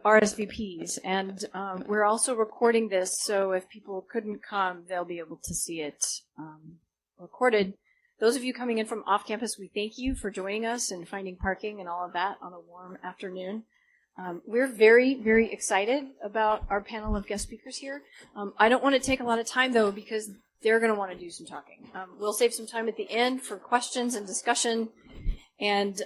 RSVPs. And we're also recording this, so if people couldn't come, they'll be able to see it recorded. Those of you coming in from off campus, we thank you for joining us and finding parking and all of that on a warm afternoon. We're very, very excited about our panel of guest speakers here. I don't want to take a lot of time, though, because they're going to want to do some talking. We'll save some time at the end for questions and discussion, and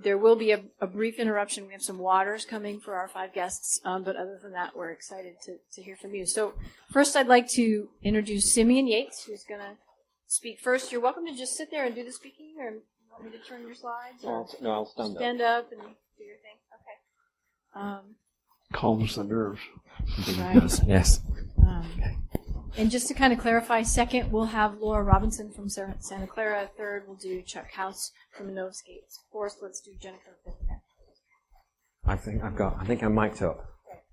there will be a brief interruption. We have some waters coming for our 5 guests, but other than that, we're excited to hear from you. So first, I'd like to introduce Simeon Yates, who's going to speak first. You're welcome to just sit there and do the speaking, or you want me to turn your slides? No, I'll stand up. Stand up and do your thing. Okay. Calms the nerves. Right. Yes. And just to kind of clarify, second, we'll have Laura Robinson from Santa Clara. Third, we'll do Chuck House from Novoscape. Fourth, let's do Jennifer Fitzgerald. I think I'm mic'd up.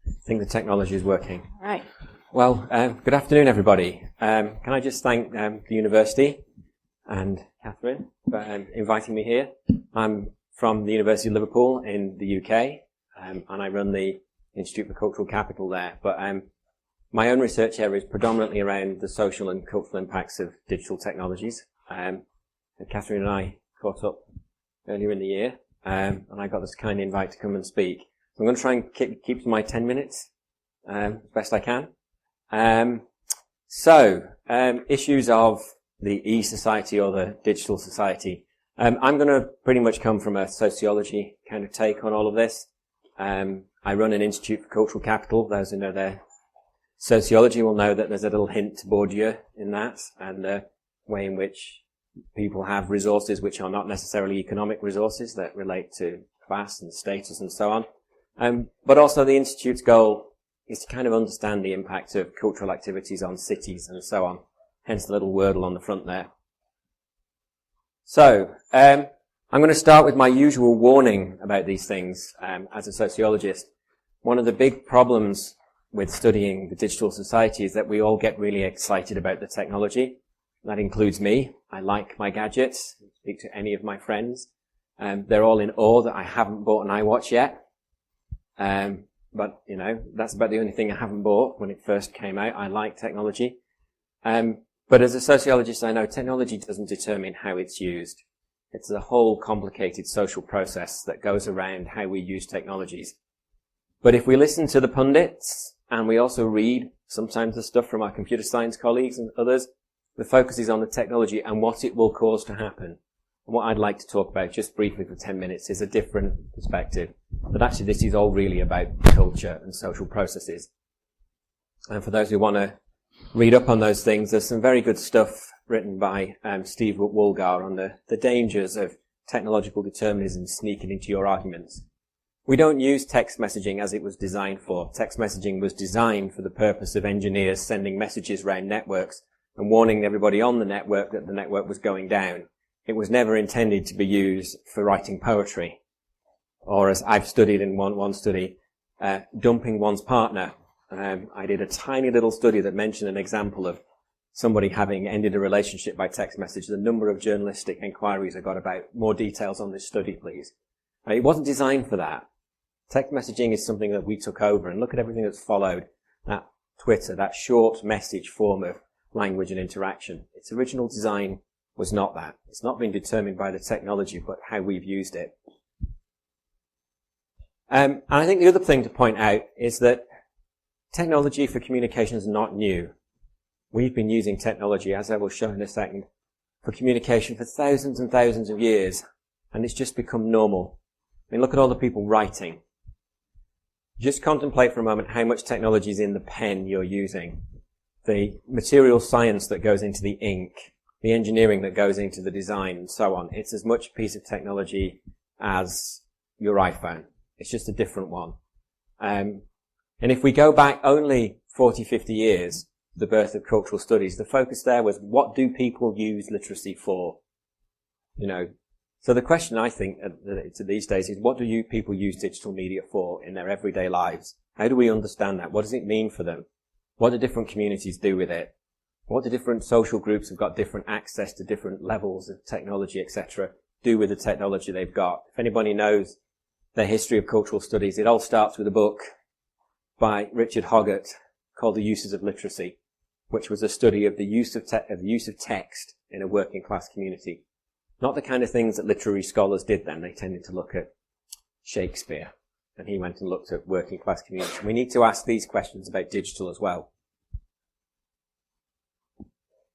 I think the technology is working. All right. Well, good afternoon, everybody. Can I just thank the university and Catherine for inviting me here. I'm from the University of Liverpool in the UK, and I run the Institute for Cultural Capital there. But my own research area is predominantly around the social and cultural impacts of digital technologies. And Catherine and I caught up earlier in the year, and I got this kind invite to come and speak. So I'm going to try and keep to my 10 minutes as best I can. Issues of the e-society or the digital society. I'm going to pretty much come from a sociology kind of take on all of this. I run an Institute for Cultural Capital. Those who know their sociology will know that there's a little hint to Bourdieu in that, and the way in which people have resources which are not necessarily economic resources that relate to class and status and so on. But also the Institute's goal is to kind of understand the impact of cultural activities on cities and so on. Hence the little wordle on the front there. So, I'm going to start with my usual warning about these things. As a sociologist, one of the big problems with studying the digital society is that we all get really excited about the technology. That includes me. I like my gadgets. Speak to any of my friends. They're all in awe that I haven't bought an iWatch yet. But, you know, that's about the only thing I haven't bought when it first came out. I like technology. But as a sociologist, I know technology doesn't determine how it's used. It's a whole complicated social process that goes around how we use technologies. But if we listen to the pundits, and we also read sometimes the stuff from our computer science colleagues and others, the focus is on the technology and what it will cause to happen. And what I'd like to talk about just briefly for 10 minutes is a different perspective. That actually this is all really about culture and social processes. And for those who want to read up on those things, there's some very good stuff written by Steve Woolgar on the dangers of technological determinism sneaking into your arguments. We don't use text messaging as it was designed for. Text messaging was designed for the purpose of engineers sending messages around networks and warning everybody on the network that the network was going down. It was never intended to be used for writing poetry, or as I've studied in one study, dumping one's partner. I did a tiny little study that mentioned an example of somebody having ended a relationship by text message. The number of journalistic inquiries I got about more details on this study, please. It wasn't designed for that. Text messaging is something that we took over, and look at everything that's followed. That Twitter, that short message form of language and interaction. Its original design was not that. It's not been determined by the technology, but how we've used it. And I think the other thing to point out is that technology for communication is not new. We've been using technology, as I will show in a second, for communication for thousands and thousands of years, and it's just become normal. I mean, look at all the people writing. Just contemplate for a moment how much technology is in the pen you're using, the material science that goes into the ink, the engineering that goes into the design, and so on. It's as much a piece of technology as your iPhone. It's just a different one. And if we go back only 40, 50 years, the birth of cultural studies, the focus there was, what do people use literacy for? You know, so the question I think to these days is, what do you people use digital media for in their everyday lives? How do we understand that? What does it mean for them? What do different communities do with it? What do different social groups who've got different access to different levels of technology, etc., do with the technology they've got? If anybody knows their history of cultural studies, it all starts with a book by Richard Hoggart called The Uses of Literacy, which was a study of the use of text in a working class community. Not the kind of things that literary scholars did then. They tended to look at Shakespeare, and he went and looked at working class communities. We need to ask these questions about digital as well.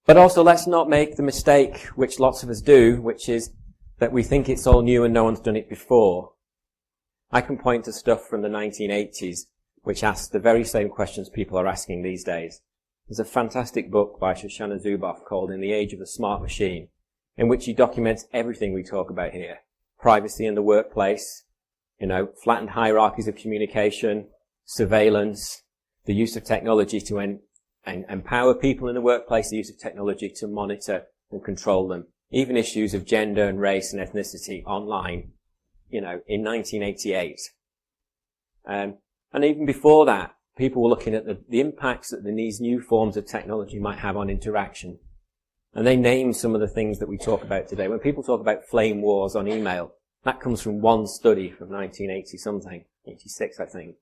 But also, let's not make the mistake, which lots of us do, which is that we think it's all new and no one's done it before. I can point to stuff from the 1980s which asks the very same questions people are asking these days. There's a fantastic book by Shoshana Zuboff called In the Age of the Smart Machine, in which he documents everything we talk about here. Privacy in the workplace, flattened hierarchies of communication, surveillance, the use of technology to empower people in the workplace, the use of technology to monitor and control them. Even issues of gender and race and ethnicity online, in 1988. And even before that, people were looking at the impacts that these new forms of technology might have on interaction. And they named some of the things that we talk about today. When people talk about flame wars on email, that comes from one study from 1980-something, 86, I think.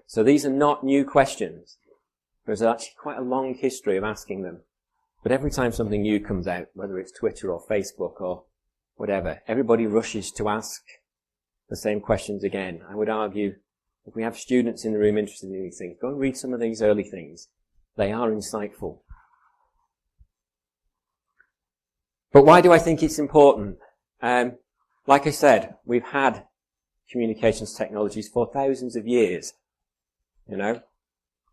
So these are not new questions. There's actually quite a long history of asking them. But every time something new comes out, whether it's Twitter or Facebook or whatever, everybody rushes to ask the same questions again. I would argue, if we have students in the room interested in these things, go and read some of these early things. They are insightful. But why do I think it's important? Like I said, we've had communications technologies for thousands of years.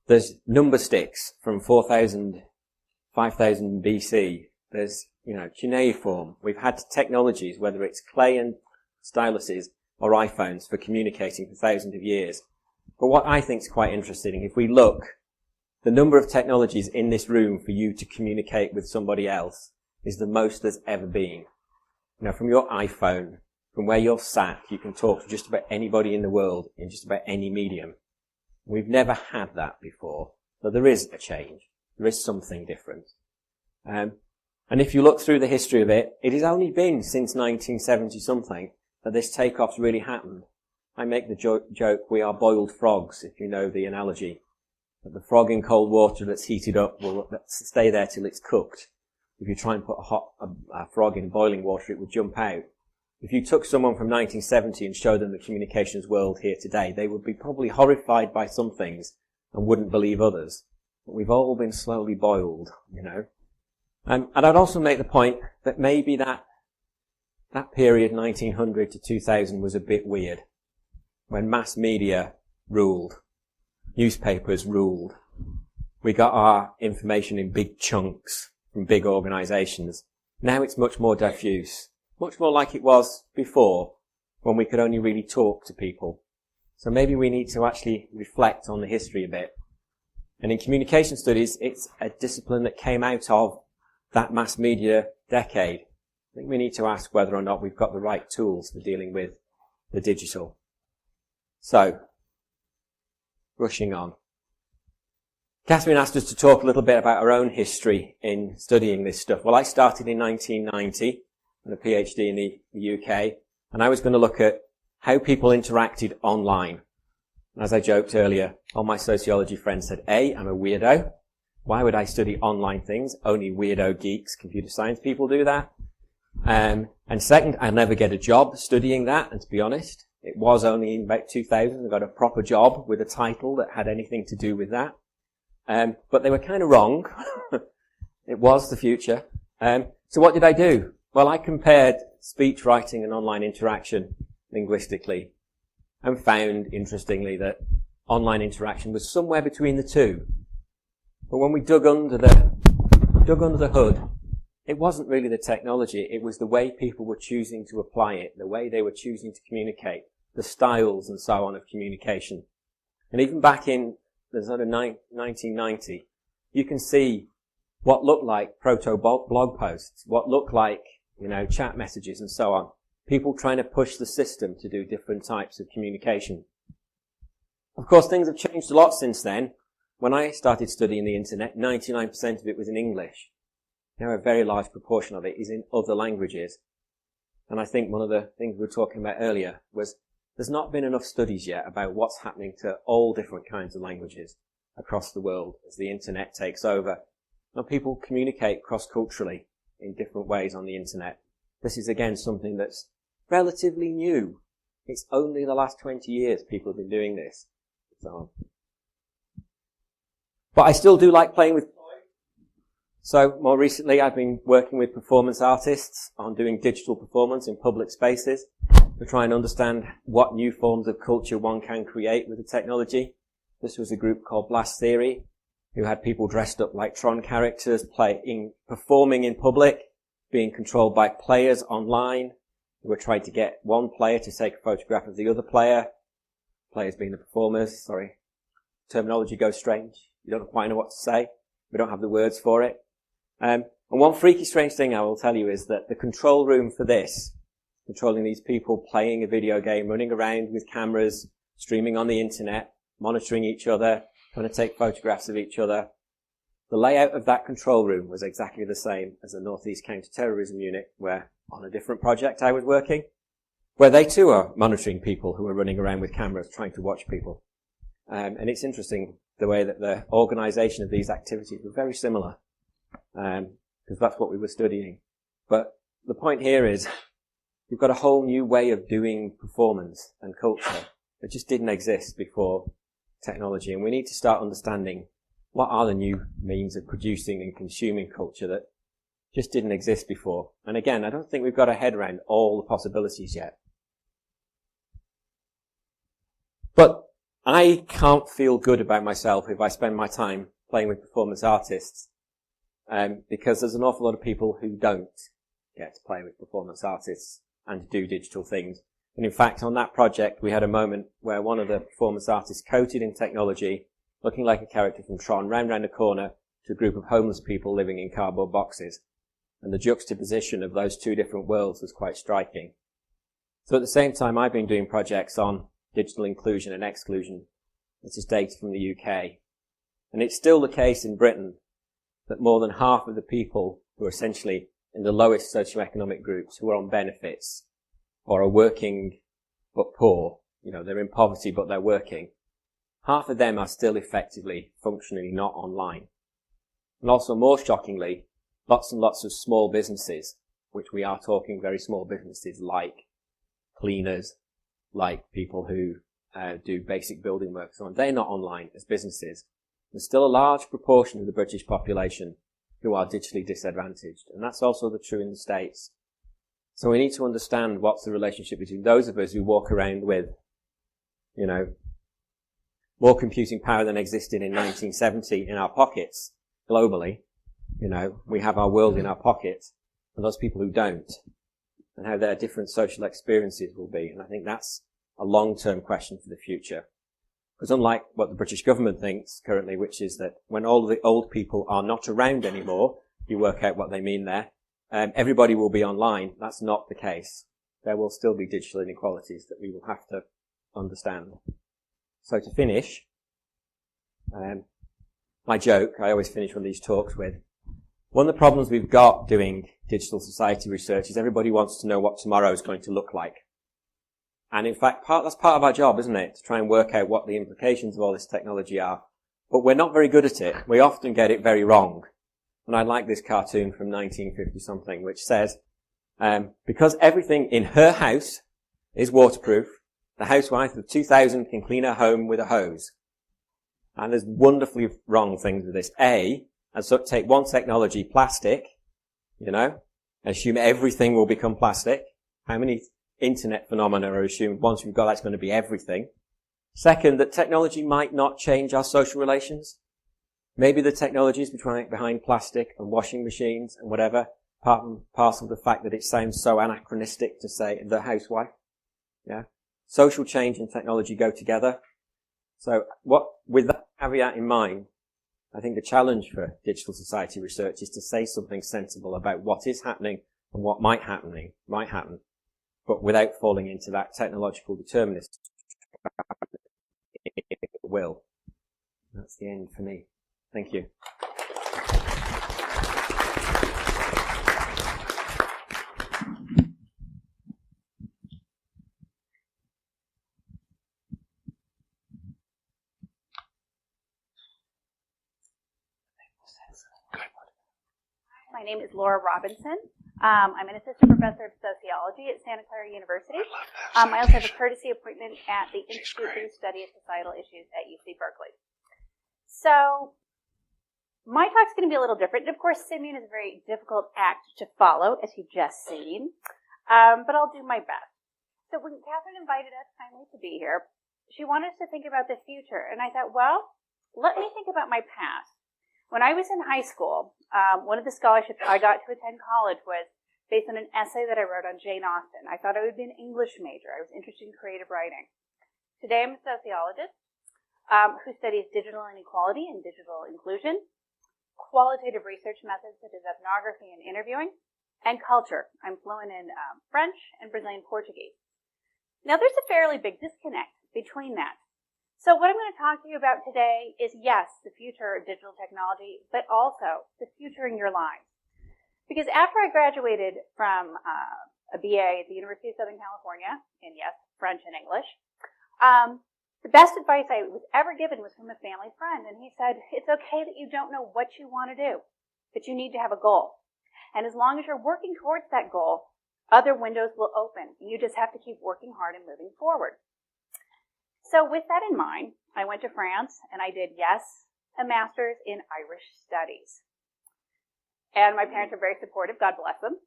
There's number sticks from 4,000, 5,000 BC. There's, cuneiform. We've had technologies, whether it's clay and styluses or iPhones, for communicating for thousands of years. But what I think is quite interesting, if we look, the number of technologies in this room for you to communicate with somebody else is the most there's ever been. From your iPhone, from where you're sat, you can talk to just about anybody in the world in just about any medium. We've never had that before. So there is a change. There is something different. And if you look through the history of it, it has only been since 1970-something that this takeoff's really happened. I make the joke, we are boiled frogs, if you know the analogy. That the frog in cold water that's heated up will stay there till it's cooked. If you try and put a frog in boiling water, it would jump out. If you took someone from 1970 and showed them the communications world here today, they would be probably horrified by some things and wouldn't believe others. But we've all been slowly boiled, And I'd also make the point that maybe that period, 1900 to 2000, was a bit weird. When mass media ruled, newspapers ruled, we got our information in big chunks from big organizations. Now it's much more diffuse, much more like it was before, when we could only really talk to people. So maybe we need to actually reflect on the history a bit. And in communication studies, it's a discipline that came out of that mass media decade. I think we need to ask whether or not we've got the right tools for dealing with the digital. So, rushing on. Catherine asked us to talk a little bit about our own history in studying this stuff. Well, I started in 1990 with a PhD in the UK, and I was going to look at how people interacted online. And as I joked earlier, all my sociology friends said, A, I'm a weirdo. Why would I study online things? Only weirdo geeks, computer science people do that. And second, I'll never get a job studying that, and to be honest, it was only in about 2000 I got a proper job with a title that had anything to do with that. But they were kind of wrong. It was the future. So what did I do? Well, I compared speech writing and online interaction linguistically and found, interestingly, that online interaction was somewhere between the two. But when we dug under the hood, it wasn't really the technology. It was the way people were choosing to apply it, the way they were choosing to communicate, the styles and so on of communication. And even back in the sort of 1990, you can see what looked like proto-blog posts, what looked like, chat messages and so on. People trying to push the system to do different types of communication. Of course, things have changed a lot since then. When I started studying the internet, 99% of it was in English. Now a very large proportion of it is in other languages. And I think one of the things we were talking about earlier was there's not been enough studies yet about what's happening to all different kinds of languages across the world as the internet takes over. Now people communicate cross-culturally in different ways on the internet. This is again something that's relatively new. It's only the last 20 years people have been doing this. But I still do like playing with toys. So more recently I've been working with performance artists on doing digital performance in public spaces to try and understand what new forms of culture one can create with the technology. This was a group called Blast Theory, who had people dressed up like Tron characters, performing in public, being controlled by players online, who were trying to get one player to take a photograph of the other player, players being the performers. Terminology goes strange. You don't quite know what to say. We don't have the words for it. And one freaky strange thing I will tell you is that the control room for this, controlling these people playing a video game, running around with cameras, streaming on the internet, monitoring each other, trying to take photographs of each other. The layout of that control room was exactly the same as the Northeast Counter-Terrorism Unit, where, on a different project I was working, where they too are monitoring people who are running around with cameras trying to watch people. And it's interesting the way that the organization of these activities were very similar, because that's what we were studying. But the point here is you've got a whole new way of doing performance and culture that just didn't exist before technology, and we need to start understanding what are the new means of producing and consuming culture that just didn't exist before. And again, I don't think we've got our head around all the possibilities yet. But I can't feel good about myself if I spend my time playing with performance artists, because there's an awful lot of people who don't get to play with performance artists and do digital things. And in fact, on that project, we had a moment where one of the performance artists, coated in technology, looking like a character from Tron, ran round a corner to a group of homeless people living in cardboard boxes. And the juxtaposition of those two different worlds was quite striking. So at the same time, I've been doing projects on digital inclusion and exclusion. This is data from the UK. And it's still the case in Britain that more than half of the people who are essentially in the lowest socioeconomic groups, who are on benefits, or are working but poor, they're in poverty but they're working, half of them are still effectively, functionally not online. And also more shockingly, lots and lots of small businesses, which we are talking very small businesses like cleaners, like people who do basic building work and so on, they're not online as businesses. There's still a large proportion of the British population who are digitally disadvantaged, and that's also true in the States. So we need to understand what's the relationship between those of us who walk around with, more computing power than existed in 1970 in our pockets globally. We have our world in our pockets, and those people who don't, and how their different social experiences will be. And I think that's a long-term question for the future. Because unlike what the British government thinks currently, which is that when all the old people are not around anymore, you work out what they mean there, everybody will be online. That's not the case. There will still be digital inequalities that we will have to understand. So to finish, my joke, I always finish one of these talks with, one of the problems we've got doing digital society research is everybody wants to know what tomorrow is going to look like. And in fact, that's part of our job, isn't it? To try and work out what the implications of all this technology are. But we're not very good at it. We often get it very wrong. And I like this cartoon from 1950-something, which says, because everything in her house is waterproof, the housewife of 2000 can clean her home with a hose. And there's wonderfully wrong things with this. And so take one technology, plastic, assume everything will become plastic. How many internet phenomena are assumed once we've got that's going to be everything? Second, that technology might not change our social relations. Maybe the technologies behind plastic and washing machines and whatever, part and parcel of the fact that it sounds so anachronistic to say the housewife. Yeah. Social change and technology go together. So with that caveat in mind, I think the challenge for digital society research is to say something sensible about what is happening and what might happen, but without falling into that technological determinism. It will. That's the end for me. Thank you. My name is Laura Robinson. I'm an assistant professor of sociology at Santa Clara University. I also have a courtesy appointment at the Institute for the Study of Societal Issues at UC Berkeley. So my talk's going to be a little different. And of course, Simeon is a very difficult act to follow, as you've just seen. But I'll do my best. So when Catherine invited us kindly to be here, she wanted us to think about the future. And I thought, well, let me think about my past. When I was in high school, one of the scholarships I got to attend college was based on an essay that I wrote on Jane Austen. I thought I would be an English major. I was interested in creative writing. Today I'm a sociologist who studies digital inequality and digital inclusion, qualitative research methods such as ethnography and interviewing, and culture. I'm fluent in French and Brazilian Portuguese. Now there's a fairly big disconnect between that. So what I'm going to talk to you about today is, yes, the future of digital technology, but also the future in your lives. Because after I graduated from a BA at the University of Southern California, in, yes, French and English, the best advice I was ever given was from a family friend. And he said, it's okay that you don't know what you want to do, but you need to have a goal. And as long as you're working towards that goal, other windows will open. You just have to keep working hard and moving forward. So with that in mind, I went to France and I did, yes, a master's in Irish studies. And my parents are very supportive, God bless them.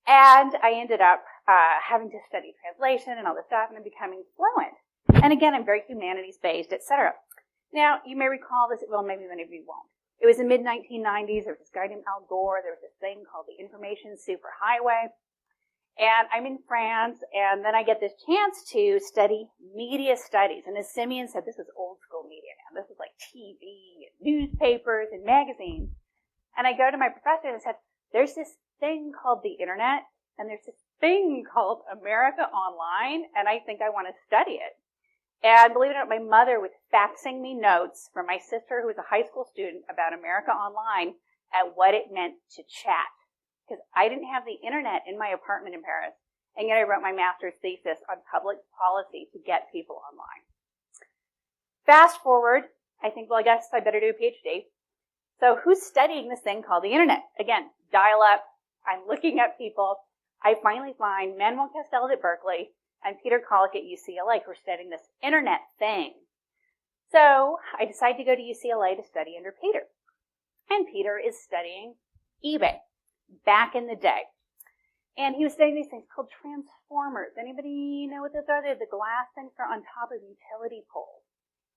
And I ended up having to study translation and all this stuff and then becoming fluent. And again, I'm very humanities-based, etc. Now, you may recall this, well, maybe many of you won't. It was the mid-1990s. There was this guy named Al Gore. There was this thing called the Information Superhighway. And I'm in France, and then I get this chance to study media studies. And as Simeon said, this is old school media now. This is like TV and newspapers and magazines. And I go to my professor and I said, there's this thing called the internet, and there's this thing called America Online, and I think I want to study it. And believe it or not, my mother was faxing me notes from my sister, who was a high school student, about America Online and what it meant to chat. Because I didn't have the internet in my apartment in Paris, and yet I wrote my master's thesis on public policy to get people online. Fast forward, I think, well, I guess I better do a PhD. So who's studying this thing called the internet? Again, dial up. I'm looking at people. I finally find Manuel Castells at Berkeley and Peter Kollick at UCLA who are studying this internet thing. So I decided to go to UCLA to study under Peter. And Peter is studying eBay. Back in the day. And he was studying these things called transformers. Anybody know what those are? They're the glass things that are on top of utility poles.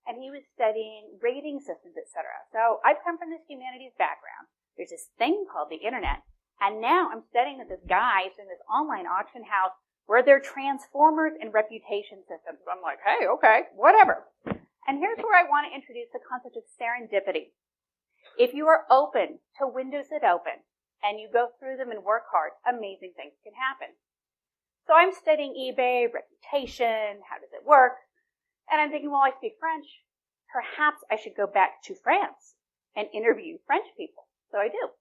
And he was studying rating systems, etc. So I've come from this humanities background. There's this thing called the internet. And now I'm studying with this guy in this online auction house where they're transformers and reputation systems. So I'm like, hey, okay, whatever. And here's where I want to introduce the concept of serendipity. If you are open to windows that open, and you go through them and work hard, amazing things can happen. So I'm studying eBay, reputation, how does it work? And I'm thinking, well, I speak French. Perhaps I should go back to France and interview French people. So I do.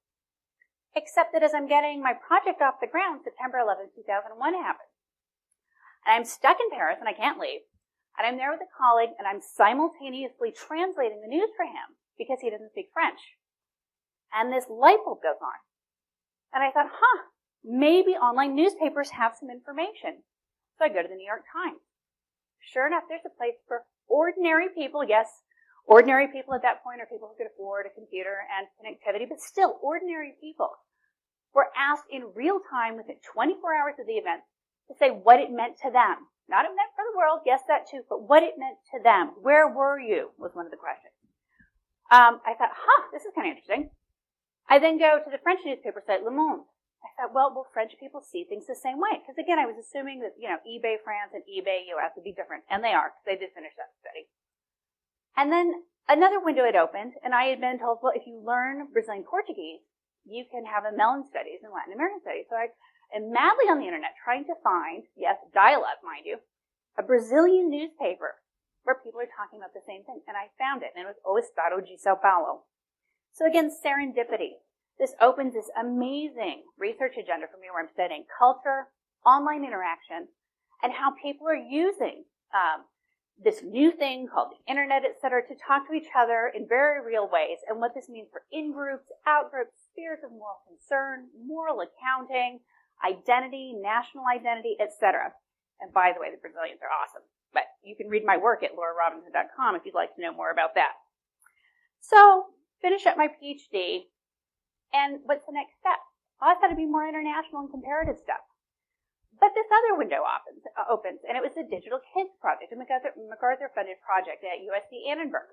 Except that as I'm getting my project off the ground, September 11, 2001 happened. And I'm stuck in Paris and I can't leave. And I'm there with a colleague and I'm simultaneously translating the news for him because he doesn't speak French. And this light bulb goes on. And I thought, maybe online newspapers have some information. So I go to the New York Times. Sure enough, there's a place for ordinary people. Yes, ordinary people at that point are people who could afford a computer and connectivity, but still ordinary people were asked in real time within 24 hours of the event to say what it meant to them. Not it meant for the world, yes, that too, but what it meant to them. Where were you was one of the questions. I thought, this is kind of interesting. I then go to the French newspaper site, Le Monde. I thought, well, will French people see things the same way? Because again, I was assuming that, eBay France and eBay US would be different. And they are, because they did finish that study. And then another window had opened, and I had been told, well, if you learn Brazilian Portuguese, you can have a Mellon studies and Latin American studies. So I am madly on the internet trying to find, yes, dial-up, mind you, a Brazilian newspaper where people are talking about the same thing. And I found it, and it was O Estado de São Paulo. So again, serendipity. This opens this amazing research agenda for me where I'm studying culture, online interaction, and how people are using this new thing called the internet, et cetera, to talk to each other in very real ways, and what this means for in-groups, out-groups, spheres of moral concern, moral accounting, identity, national identity, etc. And by the way, the Brazilians are awesome. But you can read my work at laurarobinson.com if you'd like to know more about that. So, finish up my PhD, and what's the next step? Well, I thought it'd be more international and comparative stuff. But this other window opens, and it was the Digital Kids Project, a MacArthur-funded project at USC Annenberg.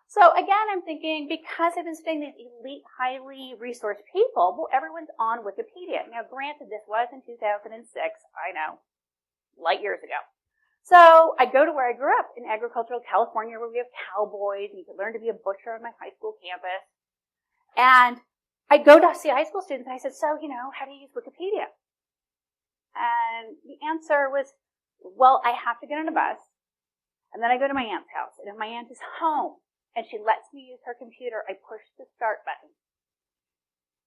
So again, I'm thinking, because I've been studying these elite, highly resourced people, well, everyone's on Wikipedia. Now, granted, this was in 2006, I know, light years ago. So I go to where I grew up, in agricultural California, where we have cowboys, and you could learn to be a butcher on my high school campus. And I go to see high school students, and I said, so, how do you use Wikipedia? And the answer was, well, I have to get on a bus, and then I go to my aunt's house. And if my aunt is home, and she lets me use her computer, I push the start button.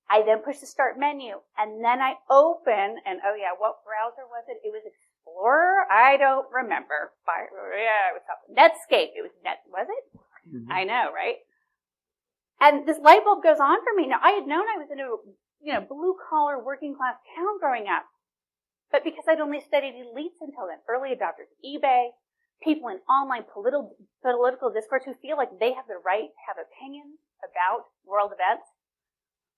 I then push the start menu, and then I open, and oh yeah, what browser was it? It was Explorer? I don't remember. It was something. Netscape. It was was it? Mm-hmm. I know, right? And this light bulb goes on for me. Now, I had known I was in a blue-collar, working-class town growing up, but because I'd only studied elites until then, early adopters of eBay, people in online political discourse who feel like they have the right to have opinions about world events.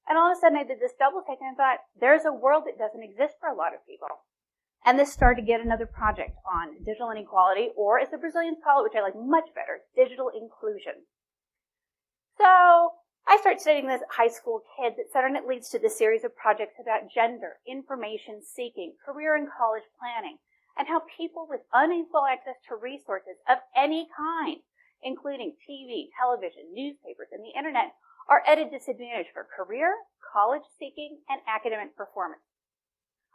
And all of a sudden I did this double take and I thought, there's a world that doesn't exist for a lot of people. And this started to get another project on digital inequality, or as the Brazilians call it, which I like much better, digital inclusion. So I started studying this high school kids, etc., and it leads to this series of projects about gender, information seeking, career and college planning, and how people with unequal access to resources of any kind, including TV, television, newspapers, and the internet, are at a disadvantage for career, college seeking, and academic performance.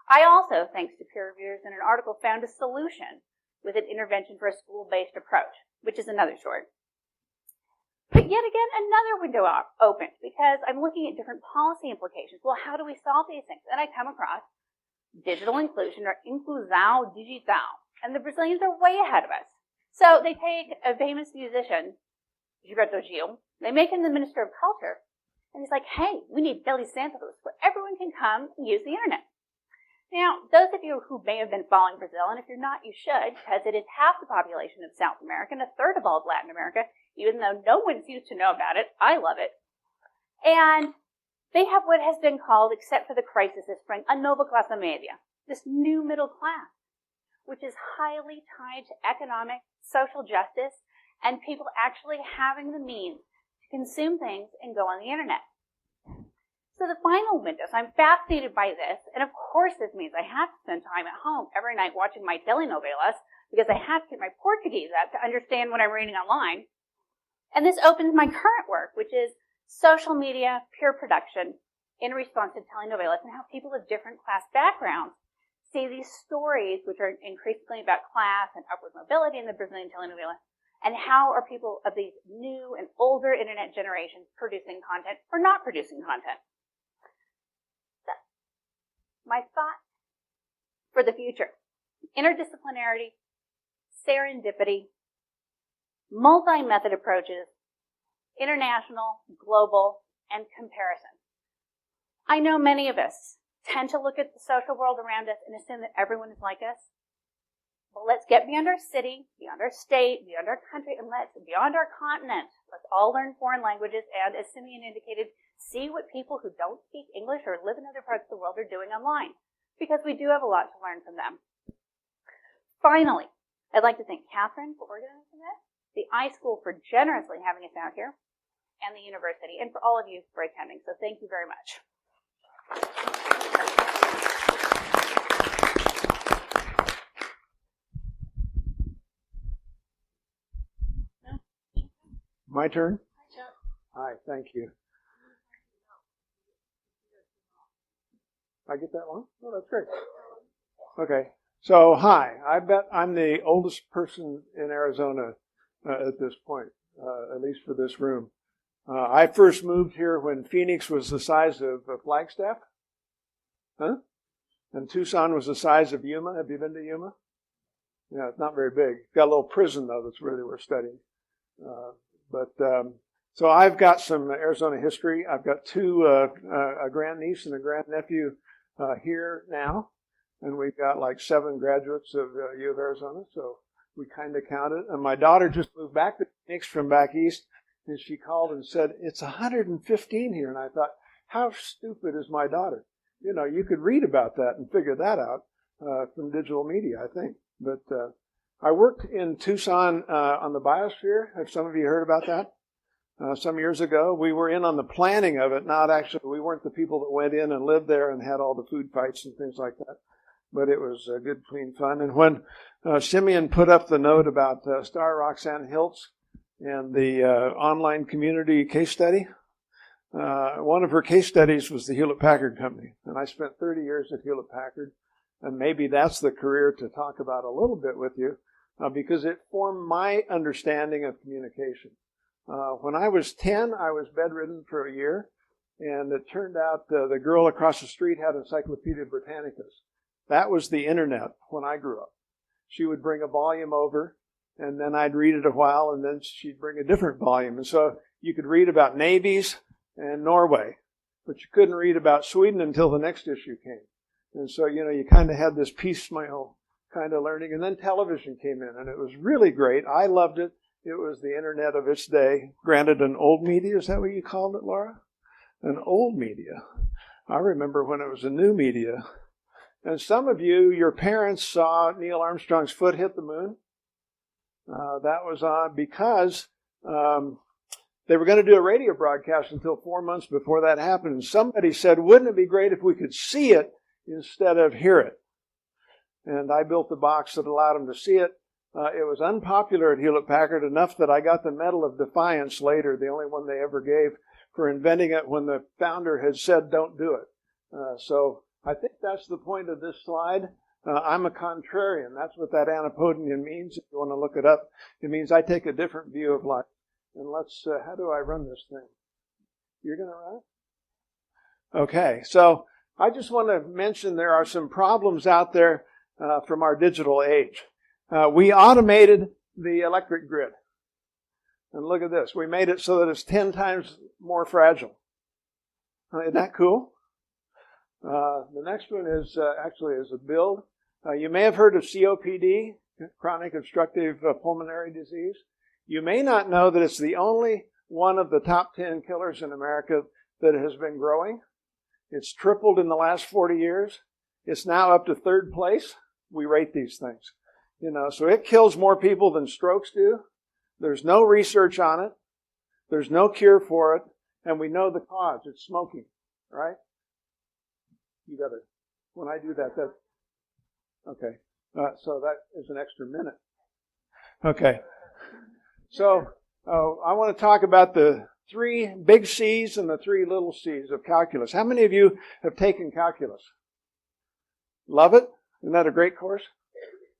I also, thanks to peer reviewers in an article, found a solution with an intervention for a school-based approach, which is another story. But yet again, another window opened because I'm looking at different policy implications. Well, how do we solve these things? And I come across digital inclusion, or inclusão digital. And the Brazilians are way ahead of us. So they take a famous musician, Gilberto Gil, they make him the Minister of Culture, and he's like, hey, we need Deli Santos where everyone can come and use the internet. Now, those of you who may have been following Brazil, and if you're not, you should, because it is half the population of South America and a third of all of Latin America, even though no one seems to know about it. I love it. And they have what has been called, except for the crisis this spring, a nova classe media, this new middle class, which is highly tied to economic, social justice, and people actually having the means to consume things and go on the internet. So the final window, so I'm fascinated by this, and of course this means I have to spend time at home every night watching my telenovelas, because I have to get my Portuguese up to understand what I'm reading online. And this opens my current work, which is social media, peer production, in response to telenovelas, and how people of different class backgrounds see these stories, which are increasingly about class and upward mobility in the Brazilian telenovela, and how are people of these new and older internet generations producing content or not producing content. So, my thought for the future: interdisciplinarity, serendipity, multi-method approaches, international, global, and comparison. I know many of us tend to look at the social world around us and assume that everyone is like us. Well, let's get beyond our city, beyond our state, beyond our country, and beyond our continent. Let's all learn foreign languages and, as Simeon indicated, see what people who don't speak English or live in other parts of the world are doing online, because we do have a lot to learn from them. Finally, I'd like to thank Catherine for organizing this, the iSchool for generously having us out here, and the university, and for all of you for attending. So thank you very much. My turn? Hi, thank you. I get that one? Oh, that's great. Okay. So, hi. I bet I'm the oldest person in Arizona at this point, at least for this room. I first moved here when Phoenix was the size of Flagstaff. Huh? And Tucson was the size of Yuma. Have you been to Yuma? Yeah, it's not very big. Got a little prison, though, that's where they were studying. So I've got some Arizona history. I've got a grandniece and a grandnephew here now. And we've got like 7 graduates of U of Arizona, so we kind of counted. And my daughter just moved back to Phoenix from back east, and she called and said, it's 115 here. And I thought, how stupid is my daughter? You know, you could read about that and figure that out from digital media, I think. But I worked in Tucson on the biosphere. Have some of you heard about that? Some years ago, we were in on the planning of it. Not actually, we weren't the people that went in and lived there and had all the food fights and things like that. But it was good, clean fun. And when Simeon put up the note about Star Roxanne Hiltz and the online community case study, one of her case studies was the Hewlett-Packard Company. And I spent 30 years at Hewlett-Packard. And maybe that's the career to talk about a little bit with you, because it formed my understanding of communication. When I was 10, I was bedridden for a year. And it turned out the girl across the street had Encyclopedia Britannicas. That was the internet when I grew up. She would bring a volume over, and then I'd read it a while, and then she'd bring a different volume. And so you could read about navies and Norway, but you couldn't read about Sweden until the next issue came. And so, you know, you kind of had this piecemeal kind of learning. And then television came in, and it was really great. I loved it. It was the internet of its day. Granted, an old media, is that what you called it, Laura? An old media. I remember when it was a new media. And some of you, your parents saw Neil Armstrong's foot hit the moon. That was on because they were going to do a radio broadcast until 4 months before that happened. And somebody said, wouldn't it be great if we could see it instead of hear it? And I built the box that allowed them to see it. It was unpopular at Hewlett-Packard enough that I got the Medal of Defiance later, the only one they ever gave, for inventing it when the founder had said, don't do it. So I think that's the point of this slide. I'm a contrarian. That's what that anapodian means. If you want to look it up, it means I take a different view of life. And let's, how do I run this thing? You're going to run it? Okay, so I just want to mention there are some problems out there from our digital age. We automated the electric grid. And look at this. We made it so that it's 10 times more fragile. Isn't that cool? The next one is actually is a build. You may have heard of COPD, chronic obstructive pulmonary disease. You may not know that it's the only one of the top 10 killers in America that has been growing. It's tripled in the last 40 years. It's now up to 3rd place. We rate these things. You know, so it kills more people than strokes do. There's no research on it. There's no cure for it. And we know the cause. It's smoking, right? You gotta, when I do that, okay. So that is an extra minute. Okay. So, I want to talk about the 3 big C's and the 3 little C's of calculus. How many of you have taken calculus? Love it? Isn't that a great course?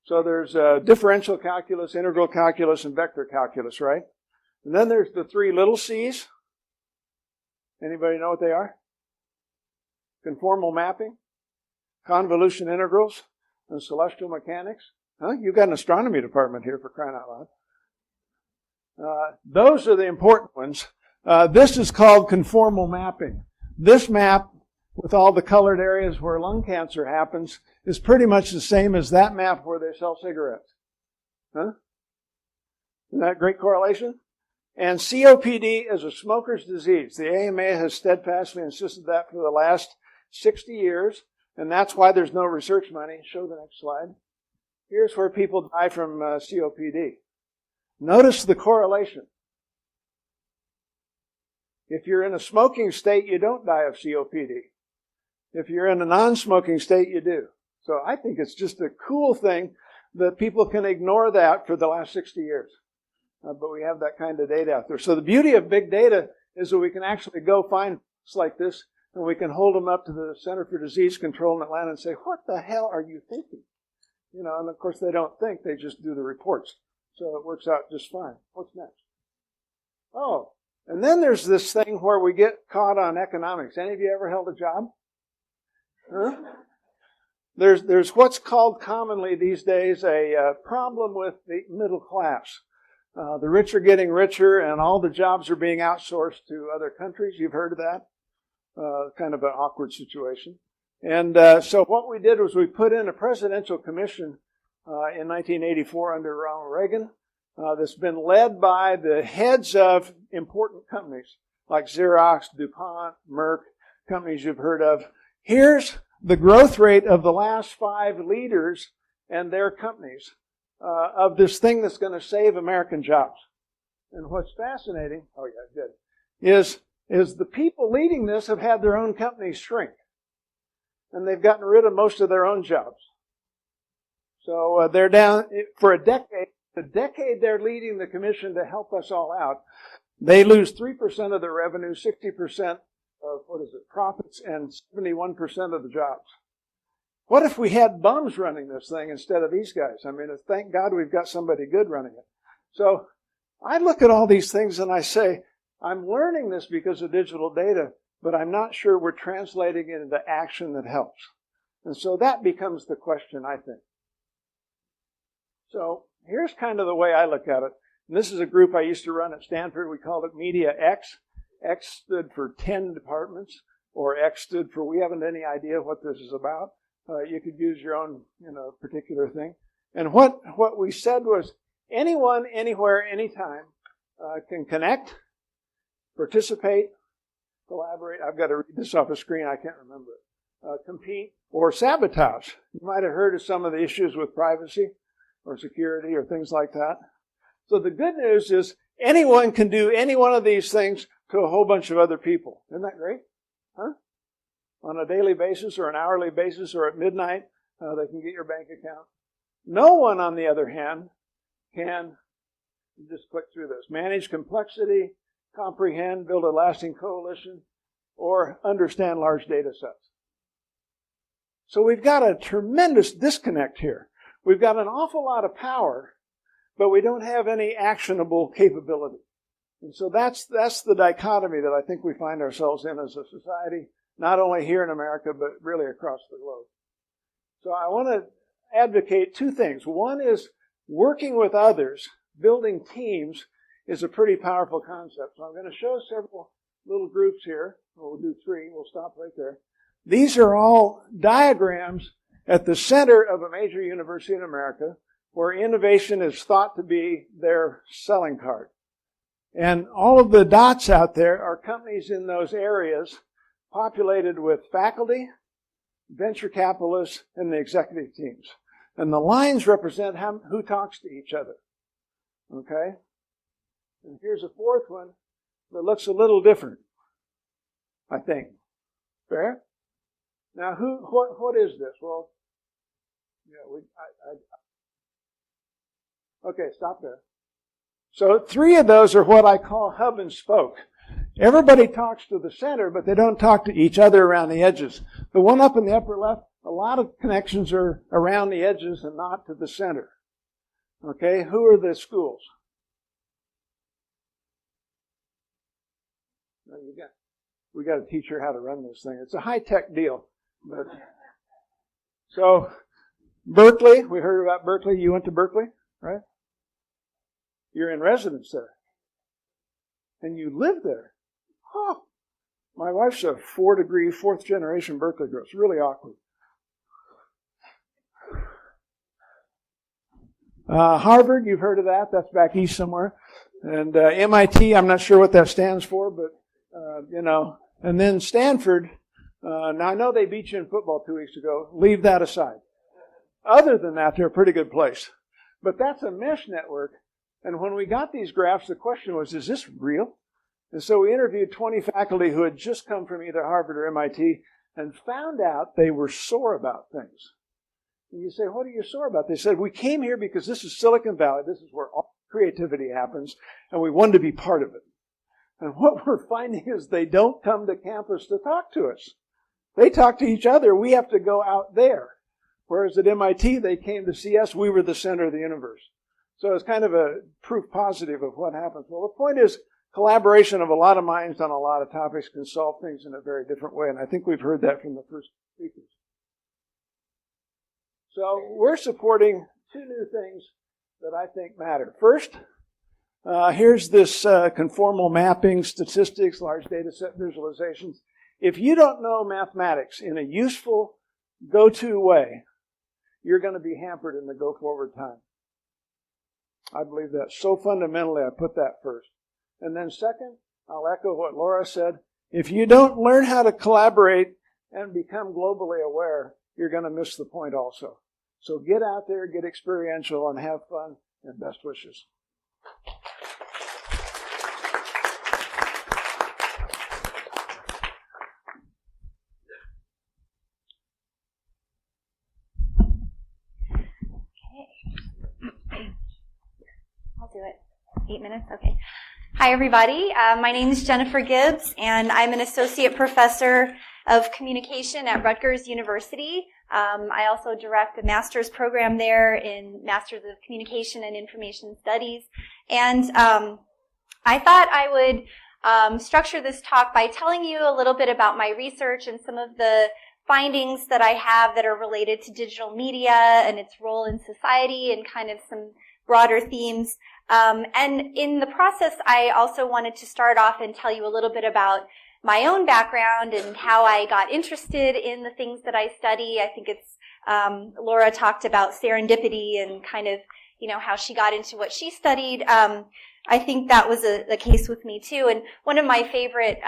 So there's differential calculus, integral calculus, and vector calculus, right? And then there's the 3 little C's. Anybody know what they are? Conformal mapping, convolution integrals, and celestial mechanics. Huh? You've got an astronomy department here, for crying out loud. Those are the important ones. This is called conformal mapping. This map, with all the colored areas where lung cancer happens, is pretty much the same as that map where they sell cigarettes. Huh? Isn't that a great correlation? And COPD is a smoker's disease. The AMA has steadfastly insisted that for the last 60 years, and that's why there's no research money. Show the next slide. Here's where people die from COPD. Notice the correlation. If you're in a smoking state, you don't die of COPD. If you're in a non-smoking state, you do. So I think it's just a cool thing that people can ignore that for the last 60 years. But we have that kind of data out there. So the beauty of big data is that we can actually go find things like this, and we can hold them up to the Center for Disease Control in Atlanta and say, what the hell are you thinking? You know, and of course they don't think, they just do the reports. So it works out just fine. What's next? Oh, and then there's this thing where we get caught on economics. Any of you ever held a job? Huh? There's what's called commonly these days a problem with the middle class. The rich are getting richer, and all the jobs are being outsourced to other countries. You've heard of that. Kind of an awkward situation. And so what we did was we put in a presidential commission in 1984 under Ronald Reagan that's been led by the heads of important companies like Xerox, DuPont, Merck, companies you've heard of. Here's the growth rate of the last 5 leaders and their companies of this thing that's going to save American jobs. And what's fascinating, is the people leading this have had their own companies shrink. And they've gotten rid of most of their own jobs. So they're down for a decade. The decade they're leading the commission to help us all out, they lose 3% of their revenue, 60% of, profits, and 71% of the jobs. What if we had bums running this thing instead of these guys? I mean, thank God we've got somebody good running it. So I look at all these things and I say, I'm learning this because of digital data, but I'm not sure we're translating it into action that helps. And so that becomes the question, I think. So here's kind of the way I look at it. And this is a group I used to run at Stanford. We called it Media X. X stood for 10 departments, or X stood for we haven't any idea what this is about. You could use your own, particular thing. And what we said was anyone, anywhere, anytime can connect, participate, collaborate. I've got to read this off a screen. I can't remember it. Compete or sabotage. You might have heard of some of the issues with privacy or security or things like that. So the good news is anyone can do any one of these things to a whole bunch of other people. Isn't that great? Huh? On a daily basis or an hourly basis or at midnight, they can get your bank account. No one, on the other hand, can, just click through this, manage complexity, comprehend, build a lasting coalition, or understand large data sets. So we've got a tremendous disconnect here. We've got an awful lot of power, but we don't have any actionable capability. And so that's the dichotomy that I think we find ourselves in as a society, not only here in America, but really across the globe. So I want to advocate 2 things. One is working with others, building teams, is a pretty powerful concept. So I'm going to show several little groups here. We'll do 3. We'll stop right there. These are all diagrams at the center of a major university in America where innovation is thought to be their selling card. And all of the dots out there are companies in those areas populated with faculty, venture capitalists, and the executive teams. And the lines represent who talks to each other. Okay? And here's a 4th one that looks a little different, I think. Fair? Now, what is this? Well, okay, stop there. So 3 of those are what I call hub and spoke. Everybody talks to the center, but they don't talk to each other around the edges. The one up in the upper left, a lot of connections are around the edges and not to the center. Okay, who are the schools? We got to teach her how to run this thing. It's a high-tech deal. But so Berkeley, we heard about Berkeley. You went to Berkeley, right? You're in residence there. And you live there. Oh, my wife's a 4th generation Berkeley girl. It's really awkward. Harvard, you've heard of that. That's back east somewhere. And MIT, I'm not sure what that stands for, but, And then Stanford, now I know they beat you in football 2 weeks ago. Leave that aside. Other than that, they're a pretty good place. But that's a mesh network. And when we got these graphs, the question was, is this real? And so we interviewed 20 faculty who had just come from either Harvard or MIT and found out they were sore about things. And you say, what are you sore about? They said, we came here because this is Silicon Valley. This is where all creativity happens, and we wanted to be part of it. And what we're finding is they don't come to campus to talk to us. They talk to each other. We have to go out there. Whereas at MIT, they came to see us. We were the center of the universe. So it's kind of a proof positive of what happens. Well, the point is collaboration of a lot of minds on a lot of topics can solve things in a very different way. And I think we've heard that from the first speakers. So we're supporting 2 new things that I think matter. First, Here's this conformal mapping, statistics, large data set visualizations. If you don't know mathematics in a useful, go-to way, you're going to be hampered in the go-forward time. I believe that. So fundamentally, I put that first. And then second, I'll echo what Laura said. If you don't learn how to collaborate and become globally aware, you're going to miss the point also. So get out there, get experiential, and have fun, and best wishes. I'll do it. 8 minutes? Okay. Hi, everybody. My name is Jennifer Gibbs, and I'm an associate professor of communication at Rutgers University. I also direct a master's program there in Masters of Communication and Information Studies. And I thought I would structure this talk by telling you a little bit about my research and some of the findings that I have that are related to digital media and its role in society and kind of some broader themes. And in the process, I also wanted to start off and tell you a little bit about my own background and how I got interested in the things that I study. I think it's, Laura talked about serendipity and kind of, you know, how she got into what she studied. I think that was the case with me too. And one of my favorite,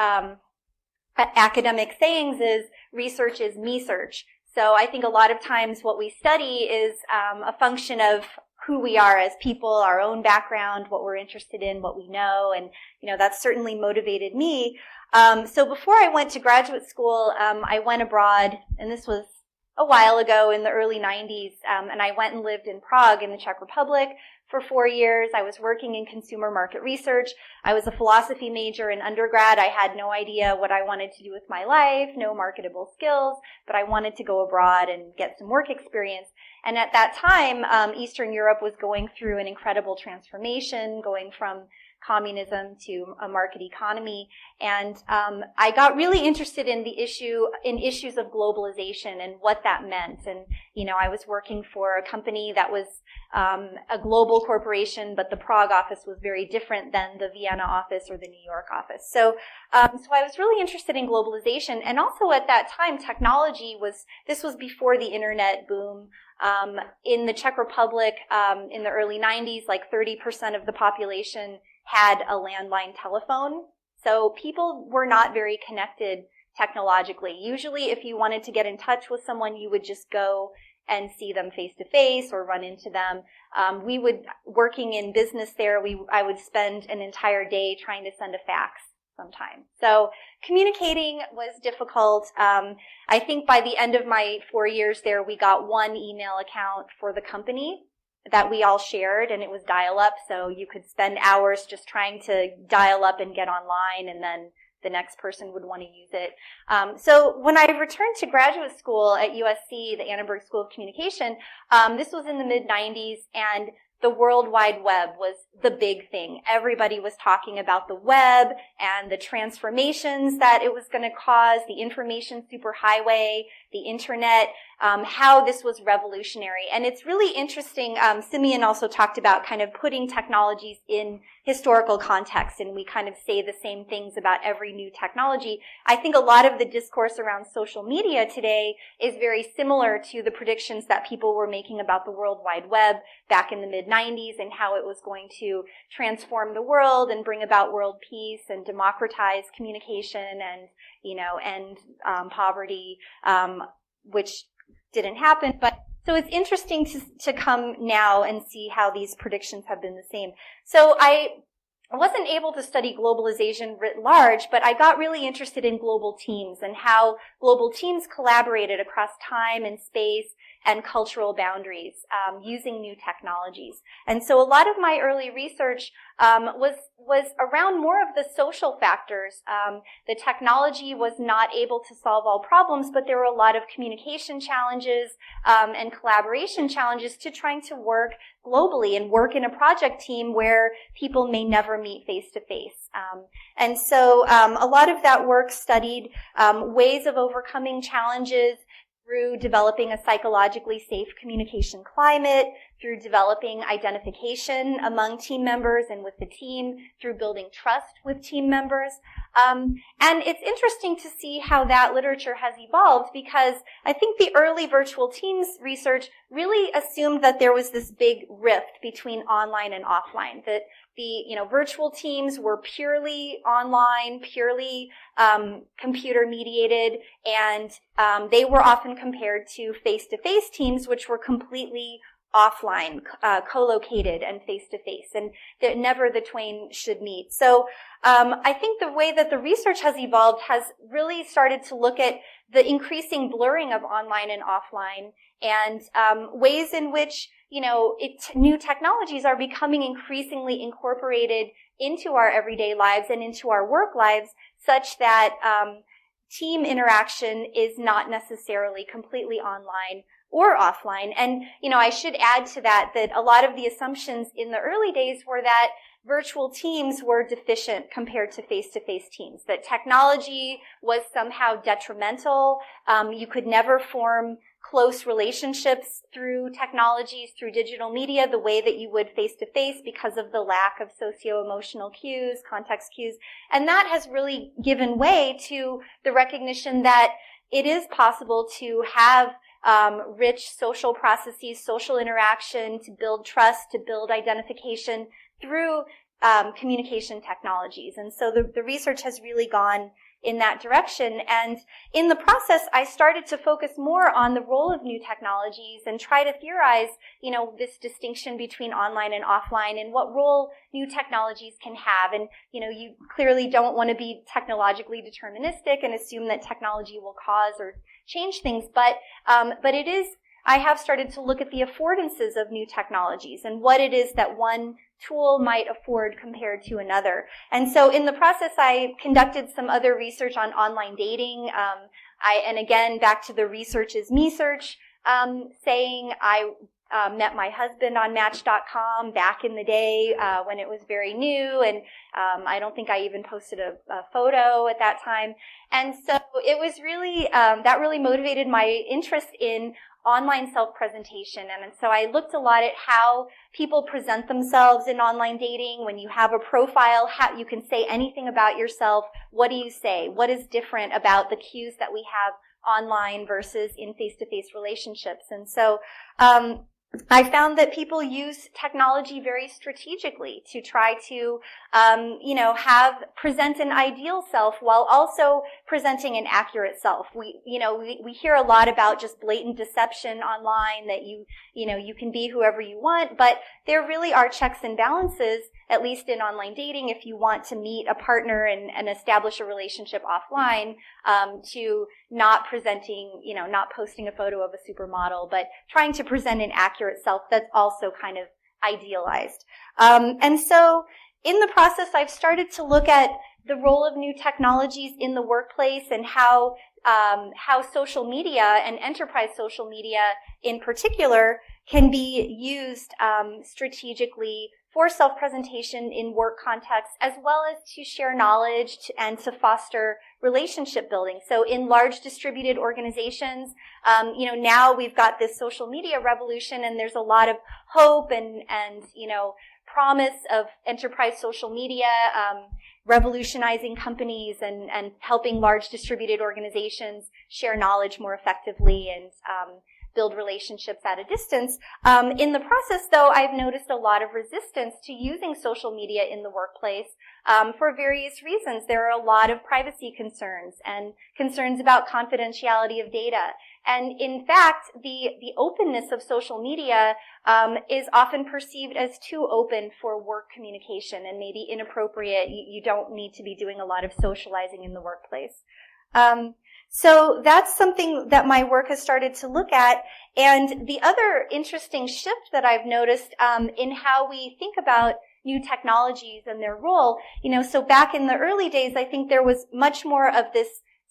academic sayings is research is me-search. So I think a lot of times what we study is, a function of who we are as people, our own background, what we're interested in, what we know, and, you know, that's certainly motivated me. So before I went to graduate school, I went abroad, and this was a while ago in the early 90s, and I went and lived in Prague in the Czech Republic for 4 years. I was working in consumer market research. I was a philosophy major in undergrad. I had no idea what I wanted to do with my life, no marketable skills, but I wanted to go abroad and get some work experience. And at that time, Eastern Europe was going through an incredible transformation, going from communism to a market economy. And I got really interested in issues of globalization and what that meant. And, you know, I was working for a company that was a global corporation, but the Prague office was very different than the Vienna office or the New York office. So I was really interested in globalization. And also at that time, technology this was before the internet boom. In the Czech Republic, in the early 90s, like 30% of the population had a landline telephone. So people were not very connected technologically. Usually if you wanted to get in touch with someone, you would just go and see them face to face or run into them. Working in business there, I would spend an entire day trying to send a fax sometime. So communicating was difficult. I think by the end of my 4 years there, we got one email account for the company that we all shared, and it was dial-up, so you could spend hours just trying to dial up and get online, and then the next person would want to use it. So when I returned to graduate school at USC, the Annenberg School of Communication, this was in the mid-90s, and the World Wide Web was the big thing. Everybody was talking about the web and the transformations that it was going to cause, the information superhighway, the internet, how this was revolutionary. And it's really interesting. Simeon also talked about kind of putting technologies in historical context, and we kind of say the same things about every new technology. I think a lot of the discourse around social media today is very similar to the predictions that people were making about the World Wide Web back in the mid-90s and how it was going to transform the world and bring about world peace and democratize communication and, you know, end poverty, which didn't happen. But so it's interesting to come now and see how these predictions have been the same. So I wasn't able to study globalization writ large, but I got really interested in global teams and how global teams collaborated across time and space and cultural boundaries using new technologies. And so a lot of my early research was around more of the social factors. The technology was not able to solve all problems, but there were a lot of communication challenges and collaboration challenges to trying to work globally and work in a project team where people may never meet face to face. And so a lot of that work studied ways of overcoming challenges through developing a psychologically safe communication climate, through developing identification among team members and with the team, through building trust with team members. And it's interesting to see how that literature has evolved, because I think the early virtual teams research really assumed that there was this big rift between online and offline, that the virtual teams were purely online, purely computer mediated, and they were often compared to face-to-face teams, which were completely offline, co-located and face-to-face, and that never the twain should meet. So I think the way that the research has evolved has really started to look at the increasing blurring of online and offline, and ways in which new technologies are becoming increasingly incorporated into our everyday lives and into our work lives, such that team interaction is not necessarily completely online or offline. And, I should add to that a lot of the assumptions in the early days were that virtual teams were deficient compared to face-to-face teams, that technology was somehow detrimental. You could never form close relationships through technologies, through digital media, the way that you would face-to-face because of the lack of socio-emotional cues, context cues. And that has really given way to the recognition that it is possible to have rich social processes, social interaction, to build trust, to build identification through communication technologies. And so the research has really gone in that direction. And in the process, I started to focus more on the role of new technologies and try to theorize, this distinction between online and offline and what role new technologies can have. And, you clearly don't want to be technologically deterministic and assume that technology will cause or change things. But I have started to look at the affordances of new technologies and what it is that one tool might afford compared to another. And so in the process, I conducted some other research on online dating. And again, back to the research is me search, saying I met my husband on Match.com back in the day when it was very new, and I don't think I even posted a photo at that time. And so it was really, that really motivated my interest in online self-presentation. And so I looked a lot at how people present themselves in online dating. When you have a profile, how you can say anything about yourself. What do you say? What is different about the cues that we have online versus in face-to-face relationships? And so I found that people use technology very strategically to try to, present an ideal self while also presenting an accurate self. We hear a lot about just blatant deception online, that you can be whoever you want, but there really are checks and balances, at least in online dating, if you want to meet a partner and establish a relationship offline, to not presenting, not posting a photo of a supermodel, but trying to present an accurate self that's also kind of idealized. And so in the process, I've started to look at the role of new technologies in the workplace and how social media and enterprise social media in particular can be used strategically for self-presentation in work contexts, as well as to share knowledge and to foster relationship building. So in large distributed organizations, now we've got this social media revolution, and there's a lot of hope and promise of enterprise social media revolutionizing companies and helping large distributed organizations share knowledge more effectively and build relationships at a distance. In the process, though, I've noticed a lot of resistance to using social media in the workplace for various reasons. There are a lot of privacy concerns and concerns about confidentiality of data. And in fact, the openness of social media is often perceived as too open for work communication and maybe inappropriate. You don't need to be doing a lot of socializing in the workplace. So that's something that my work has started to look at. And the other interesting shift that I've noticed in how we think about new technologies and their role, so back in the early days, I think there was much more of this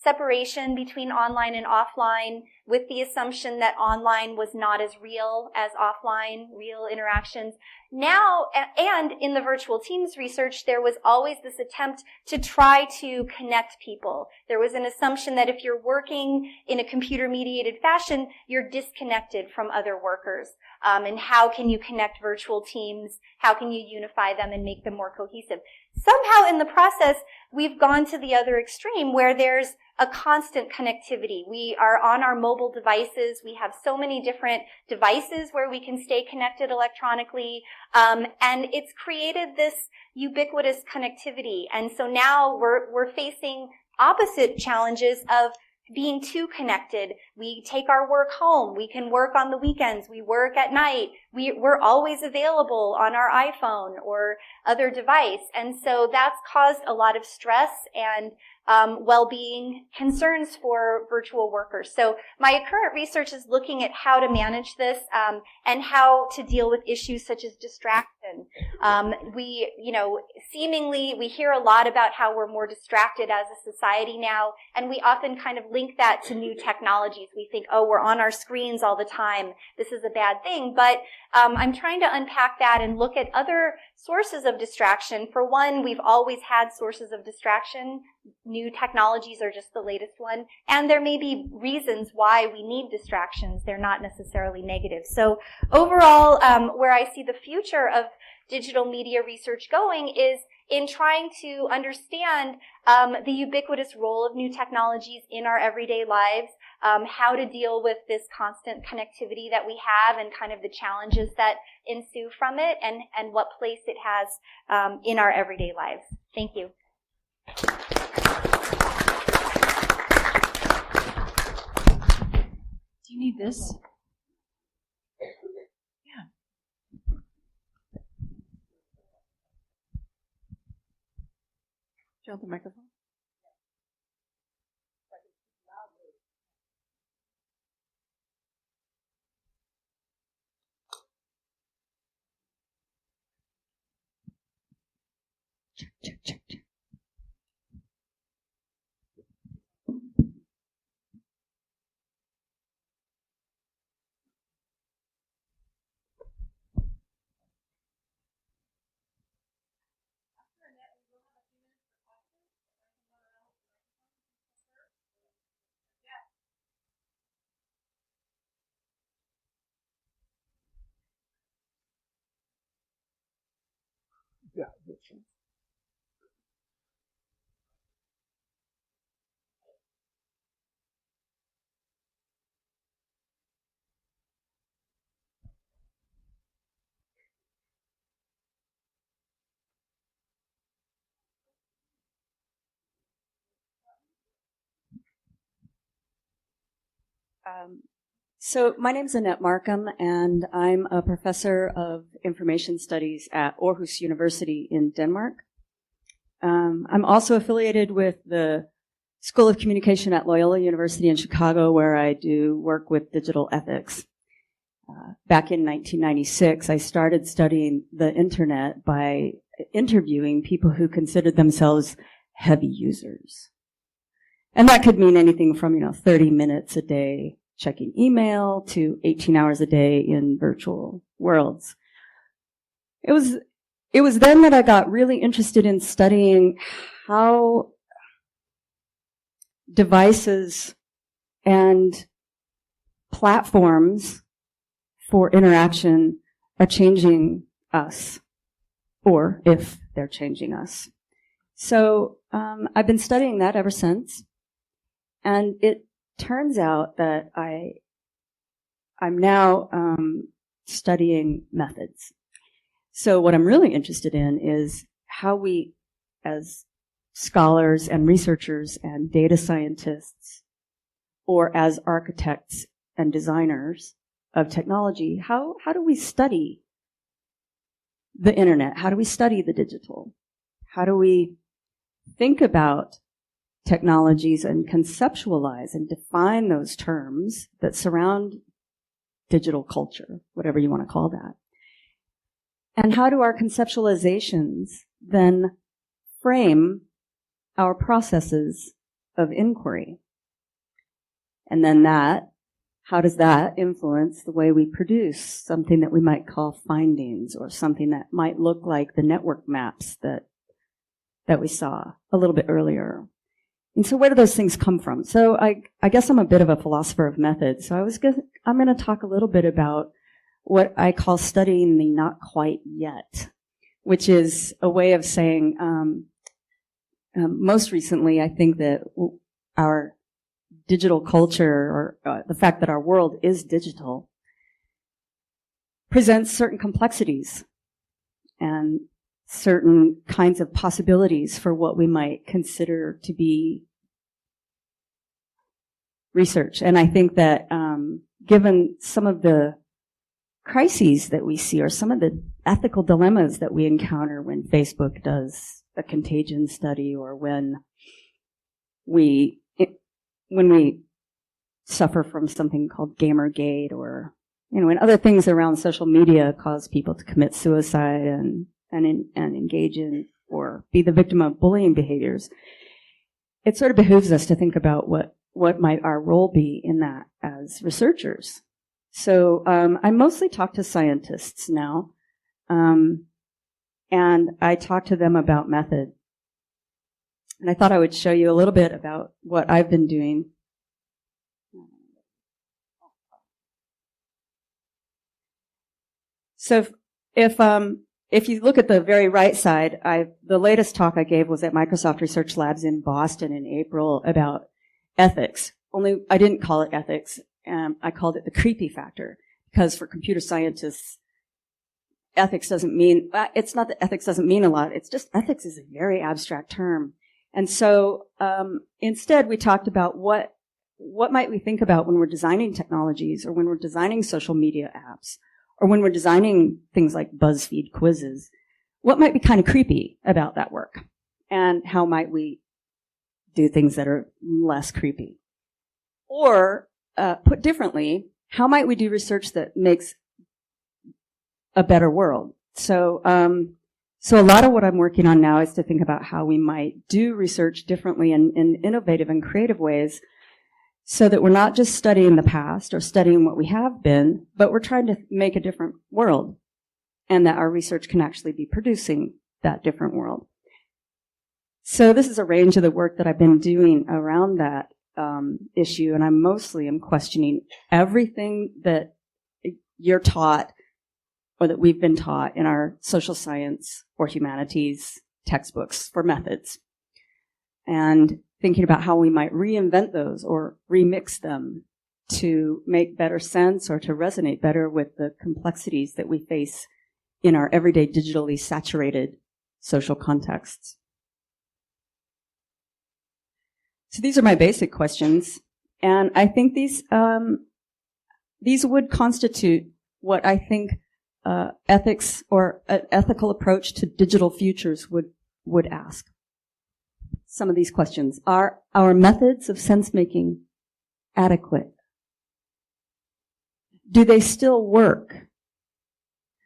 separation between online and offline, with the assumption that online was not as real as offline, real interactions. Now, and in the virtual teams research, there was always this attempt to try to connect people. There was an assumption that if you're working in a computer-mediated fashion, you're disconnected from other workers. And how can you connect virtual teams? How can you unify them and make them more cohesive? Somehow in the process, we've gone to the other extreme where there's a constant connectivity. We are on our mobile devices. We have so many different devices where we can stay connected electronically. And it's created this ubiquitous connectivity. And so now we're facing opposite challenges of being too connected. We take our work home. We can work on the weekends. We work at night. We're always available on our iPhone or other device. And so that's caused a lot of stress and well-being concerns for virtual workers. So my current research is looking at how to manage this and how to deal with issues such as distraction. Seemingly we hear a lot about how we're more distracted as a society now, and we often kind of link that to new technologies. We think, oh, we're on our screens all the time. This is a bad thing. But I'm trying to unpack that and look at other sources of distraction. For one, we've always had sources of distraction. New technologies are just the latest one. And there may be reasons why we need distractions. They're not necessarily negative. So overall, where I see the future of digital media research going is in trying to understand the ubiquitous role of new technologies in our everyday lives, how to deal with this constant connectivity that we have and kind of the challenges that ensue from it, and what place it has in our everyday lives. Thank you. Do you need this? Yeah. Do you want the microphone? Check. Yeah. So my name is Annette Markham, and I'm a professor of information studies at Aarhus University in Denmark. I'm also affiliated with the School of Communication at Loyola University in Chicago, where I do work with digital ethics. Back in 1996, I started studying the internet by interviewing people who considered themselves heavy users. And that could mean anything from, 30 minutes a day checking email to 18 hours a day in virtual worlds. It was then that I got really interested in studying how devices and platforms for interaction are changing us, or if they're changing us. So I've been studying that ever since, and it turns out that I'm now studying methods. So what I'm really interested in is how we, as scholars and researchers and data scientists, or as architects and designers of technology, how do we study the internet? How do we study the digital? How do we think about technologies and conceptualize and define those terms that surround digital culture, whatever you want to call that? And how do our conceptualizations then frame our processes of inquiry. And then how does that influence the way we produce something that we might call findings, or something that might look like the network maps that we saw a little bit earlier? And so where do those things come from? So I guess I'm a bit of a philosopher of method. So I'm going to talk a little bit about what I call studying the not quite yet, which is a way of saying, most recently, I think that our digital culture, or the fact that our world is digital, presents certain complexities and certain kinds of possibilities for what we might consider to be research. And I think that given some of the crises that we see, or some of the ethical dilemmas that we encounter when Facebook does a contagion study, or when we suffer from something called Gamergate, or when other things around social media cause people to commit suicide and engage in or be the victim of bullying behaviors, it sort of behooves us to think about what might our role be in that as researchers. So I mostly talk to scientists now, and I talk to them about method. And I thought I would show you a little bit about what I've been doing. So if you look at the very right side, the latest talk I gave was at Microsoft Research Labs in Boston in April about ethics. Only I didn't call it ethics. I called it the creepy factor, because for computer scientists, ethics doesn't mean, it's not that ethics doesn't mean a lot. It's just ethics is a very abstract term. And so instead we talked about what might we think about when we're designing technologies, or when we're designing social media apps, or when we're designing things like BuzzFeed quizzes. What might be kind of creepy about that work? And how might we do things that are less creepy? Or, put differently, how might we do research that makes a better world? So a lot of what I'm working on now is to think about how we might do research differently in innovative and creative ways, so that we're not just studying the past or studying what we have been, but we're trying to make a different world, and that our research can actually be producing that different world. So this is a range of the work that I've been doing around that issue, and I'm questioning everything that you're taught, or that we've been taught in our social science or humanities textbooks for methods, and thinking about how we might reinvent those or remix them to make better sense, or to resonate better with the complexities that we face in our everyday digitally saturated social contexts. So these are my basic questions, and I think these would constitute what I think ethics, or an ethical approach to digital futures would ask. Some of these questions. Are our methods of sense-making adequate? Do they still work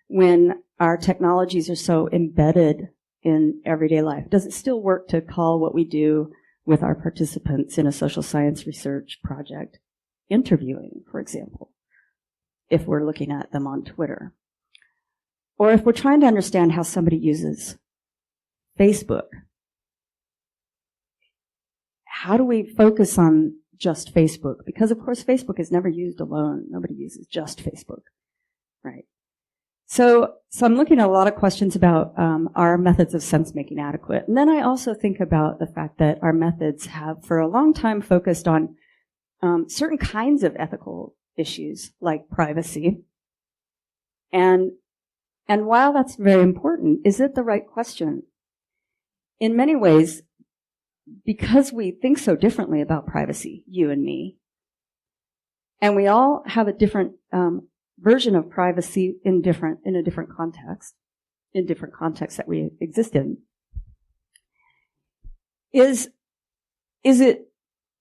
when our technologies are so embedded in everyday life? Does it still work to call what we do with our participants in a social science research project interviewing, for example, if we're looking at them on Twitter? Or if we're trying to understand how somebody uses Facebook, how do we focus on just Facebook? Because, of course, Facebook is never used alone. Nobody uses just Facebook, right? So I'm looking at a lot of questions about our methods of sense-making adequate. And then I also think about the fact that our methods have, for a long time, focused on certain kinds of ethical issues, like privacy. And while that's very important, is it the right question? In many ways, because we think so differently about privacy, you and me, and we all have a different version of privacy in a different context, in different contexts that we exist in, is it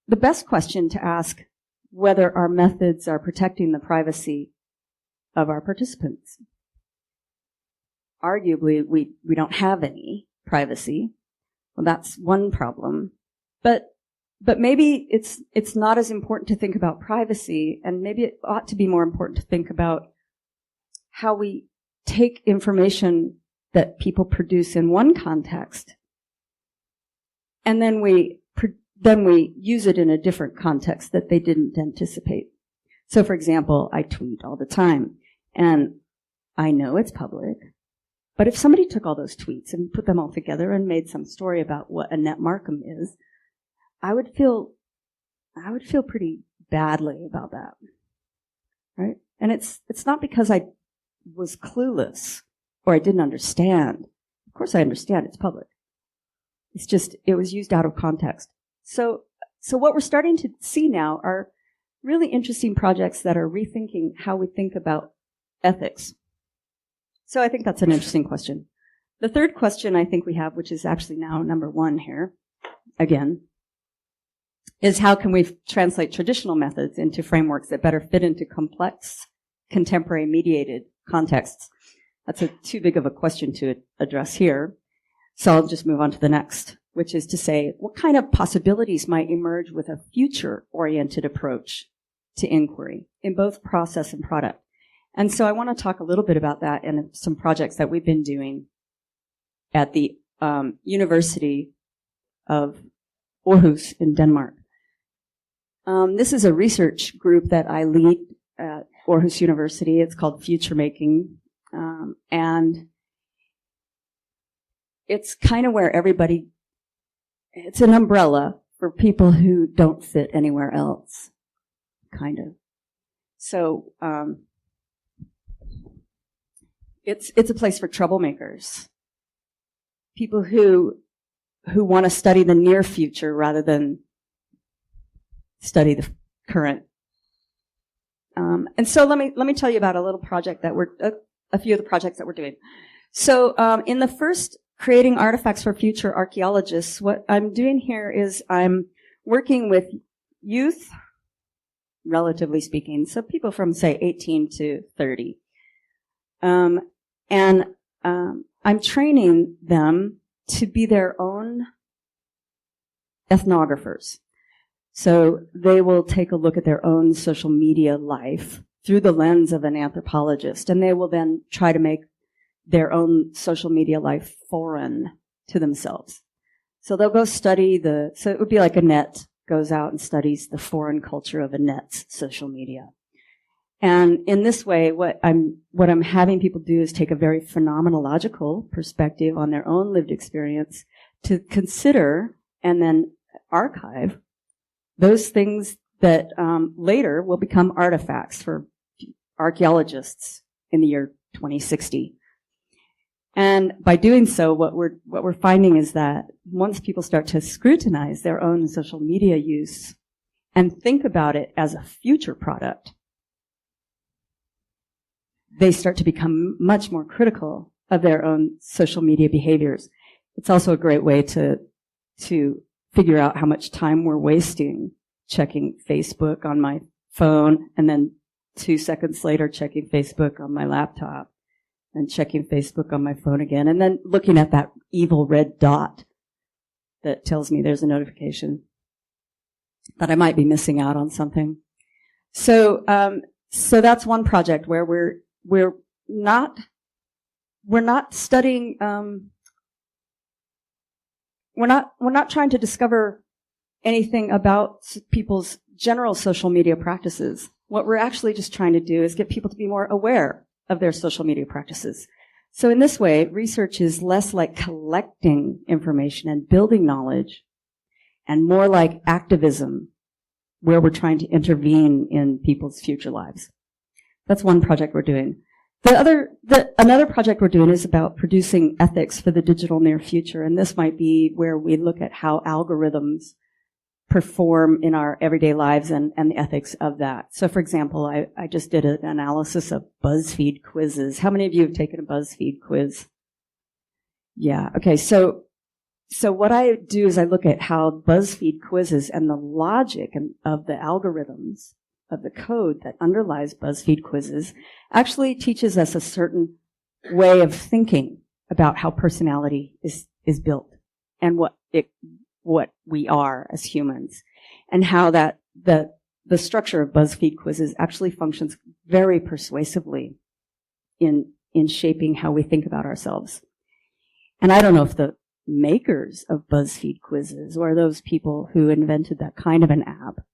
the best question to ask whether our methods are protecting the privacy of our participants? Arguably, we don't have any privacy. Well, that's one problem. But But maybe it's not as important to think about privacy, and maybe it ought to be more important to think about how we take information that people produce in one context, and then we use it in a different context that they didn't anticipate. So, for example, I tweet all the time, and I know it's public, but if somebody took all those tweets and put them all together and made some story about what Annette Markham is, I would feel pretty badly about that, right? And it's not because I was clueless or I didn't understand. Of course I understand, it's public. It's just, it was used out of context. So what we're starting to see now are really interesting projects that are rethinking how we think about ethics. So I think that's an interesting question. The third question I think we have, which is actually now number 1 here, again, is how can we translate traditional methods into frameworks that better fit into complex, contemporary mediated contexts? That's too big of a question to address here. So I'll just move on to the next, which is to say, what kind of possibilities might emerge with a future-oriented approach to inquiry in both process and product? And so I want to talk a little bit about that and some projects that we've been doing at the University of Aarhus in Denmark. This is a research group that I lead at Aarhus University. It's called Future Making. And it's kind of where it's an umbrella for people who don't fit anywhere else, kind of. So, it's a place for troublemakers. People who want to study the near future rather than study the current. And so let me tell you about a little project that a few of the projects that we're doing. So, in the first Creating Artifacts for Future Archaeologists, what I'm doing here is I'm working with youth, relatively speaking, so people from, say, 18 to 30. And I'm training them to be their own ethnographers. So they will take a look at their own social media life through the lens of an anthropologist, and they will then try to make their own social media life foreign to themselves. So they'll go study so it would be like Annette goes out and studies the foreign culture of Annette's social media. And in this way, what I'm having people do is take a very phenomenological perspective on their own lived experience to consider and then archive those things that later will become artifacts for archaeologists in the year 2060. And by doing so, what we're finding is that once people start to scrutinize their own social media use and think about it as a future product, they start to become much more critical of their own social media behaviors. It's also a great way to figure out how much time we're wasting checking Facebook on my phone, and then 2 seconds later checking Facebook on my laptop, and checking Facebook on my phone again, and then looking at that evil red dot that tells me there's a notification that I might be missing out on something. So that's one project where we're not studying, we're not trying to discover anything about people's general social media practices. What we're actually just trying to do is get people to be more aware of their social media practices. So in this way, research is less like collecting information and building knowledge, and more like activism, where we're trying to intervene in people's future lives. That's one project we're doing. Another project we're doing is about producing ethics for the digital near future, and this might be where we look at how algorithms perform in our everyday lives and the ethics of that. So, for example, I just did an analysis of BuzzFeed quizzes. How many of you have taken a BuzzFeed quiz? Yeah. Okay. So what I do is I look at how BuzzFeed quizzes and the logic of the algorithms of the code that underlies BuzzFeed quizzes actually teaches us a certain way of thinking about how personality is built and what what we are as humans, and how that the structure of BuzzFeed quizzes actually functions very persuasively in shaping how we think about ourselves. And I don't know if the makers of BuzzFeed quizzes or those people who invented that kind of an app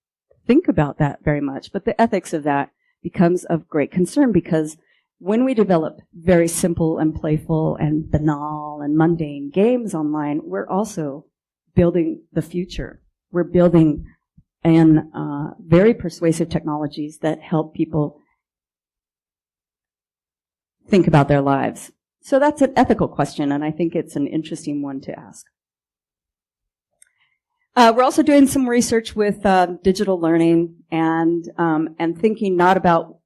think about that very much, but the ethics of that becomes of great concern, because when we develop very simple and playful and banal and mundane games online, we're also building the future. We're building very persuasive technologies that help people think about their lives. So that's an ethical question, and I think it's an interesting one to ask. We're also doing some research with digital learning and thinking not about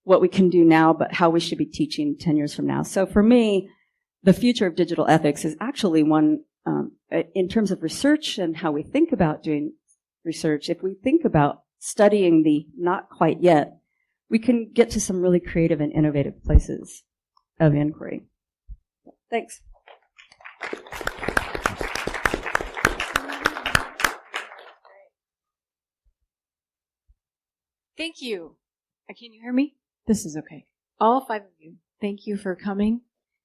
what we can do now, but how we should be teaching 10 years from now. So for me, the future of digital ethics is actually one, in terms of research and how we think about doing research. If we think about studying the not quite yet, we can get to some really creative and innovative places of inquiry. Thanks. Thank you. Can you hear me? This is okay. All 5 of you, thank you for coming.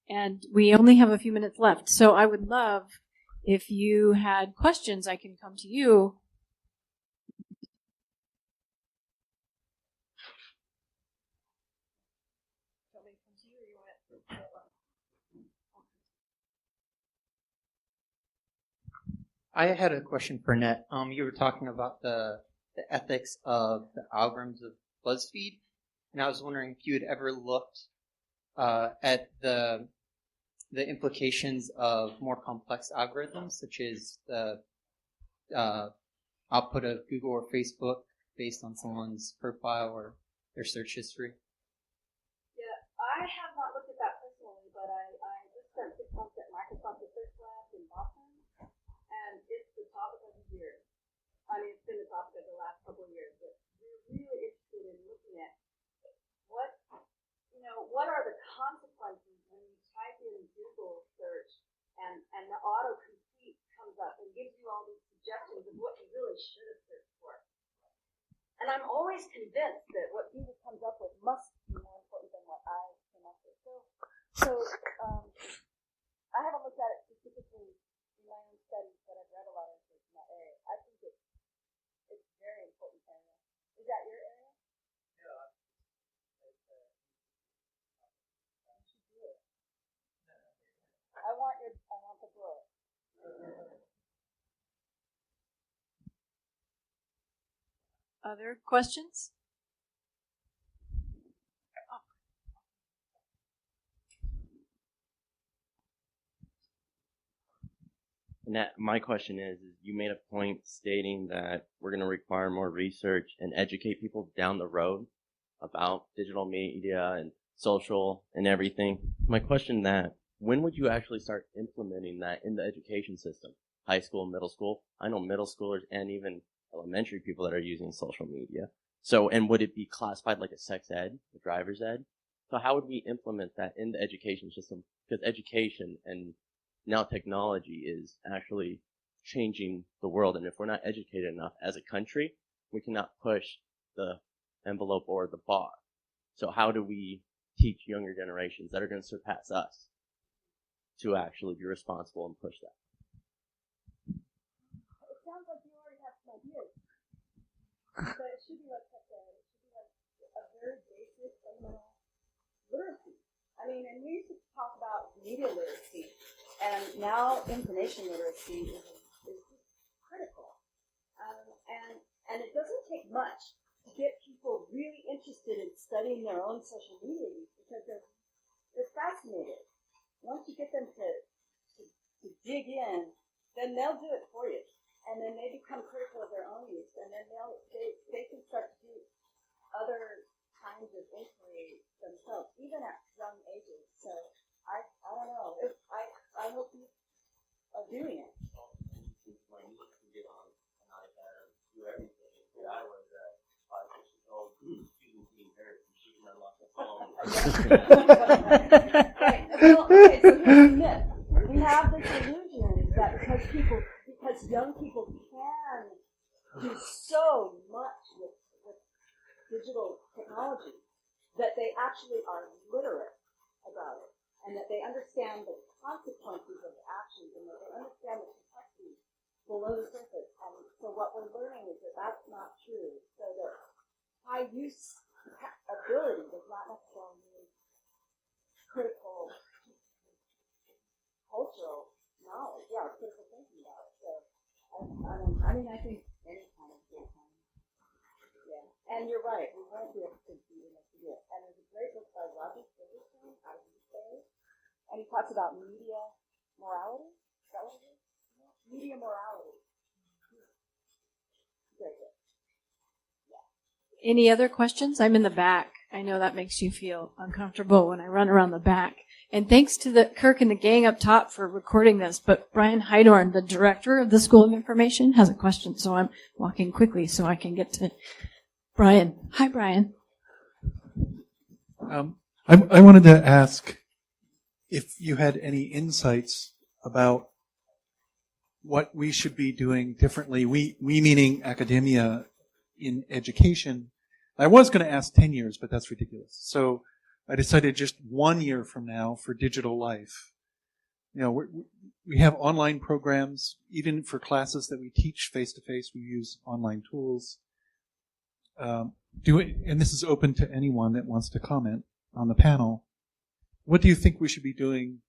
And we only have a few minutes left, so I would love if you had questions, I can come to you. I had a question for Annette. You were talking about the ethics of the algorithms of BuzzFeed, and I was wondering if you had ever looked at the implications of more complex algorithms, such as the output of Google or Facebook based on someone's profile or their search history. Yeah, I have not looked at that personally, but I just spent 6 months at Microsoft Research Lab in Boston, and it's the topic of the year. I mean, it's been the topic of the last couple of years, but we're really interested in looking at what are the consequences when you type in Google search and the autocomplete comes up and gives you all these suggestions of what you really should have searched for. And I'm always convinced that what Google comes up with must be more important than what I came up with. So I haven't looked at it specifically in my own studies, but I've read a lot of research in that area. I think it's a very important area. Is that your area? Yeah. You should do it. I want the book. Other questions? Annette, my question is you made a point stating that we're going to require more research and educate people down the road about digital media and social and everything. My question that, when would you actually start implementing that in the education system? High school, middle school? I know middle schoolers and even elementary people that are using social media. So, and would it be classified like a sex ed, a driver's ed? So how would we implement that in the education system? Because education and now technology is actually changing the world. And if we're not educated enough as a country, we cannot push the envelope or the bar. So how do we teach younger generations that are going to surpass us to actually be responsible and push that? It sounds like you already have some ideas. But it should be like a very basic fundamental literacy. I mean, and we used to talk about media literacy, and now information literacy is just critical. And it doesn't take much to get people really interested in studying their own social media use, because they're fascinated. Once you get them to dig in, then they'll do it for you. And then they become critical of their own use, and then they can start to do other kinds of inquiry themselves, even at young ages. So I don't know. I hope you are doing it. When you can get on an iPad, do everything. I was 5 years old, using Team Harris, and she can unlock the phone. Right. Well, okay, so here's the myth. We have this illusion that because young young people can do so much with digital technology that they actually are literate about it, and that they understand the consequences of the actions, and that they understand the complexity below the surface. And so what we're learning is that that's not true. So that high use ability does not necessarily mean critical cultural knowledge. Yeah, critical thinking about it. So I mean, I think any kind of good time. Yeah, and you're right. We won't be able to compete in this year. And there's a great book by Roger Silverstein out of the UK, and he talks about media morality. Is that what it is? Media morality. Great book. Any other questions? I'm in the back. I know that makes you feel uncomfortable when I run around the back. And thanks to the Kirk and the gang up top for recording this. But Brian Heidorn, the director of the School of Information, has a question. So I'm walking quickly so I can get to Brian. Hi, Brian. I wanted to ask if you had any insights about what we should be doing differently. We meaning academia in education. I was going to ask 10 years, but that's ridiculous. So I decided just 1 year from now for digital life. You know, we have online programs, even for classes that we teach face-to-face, we use online tools. And this is open to anyone that wants to comment on the panel. What do you think we should be doing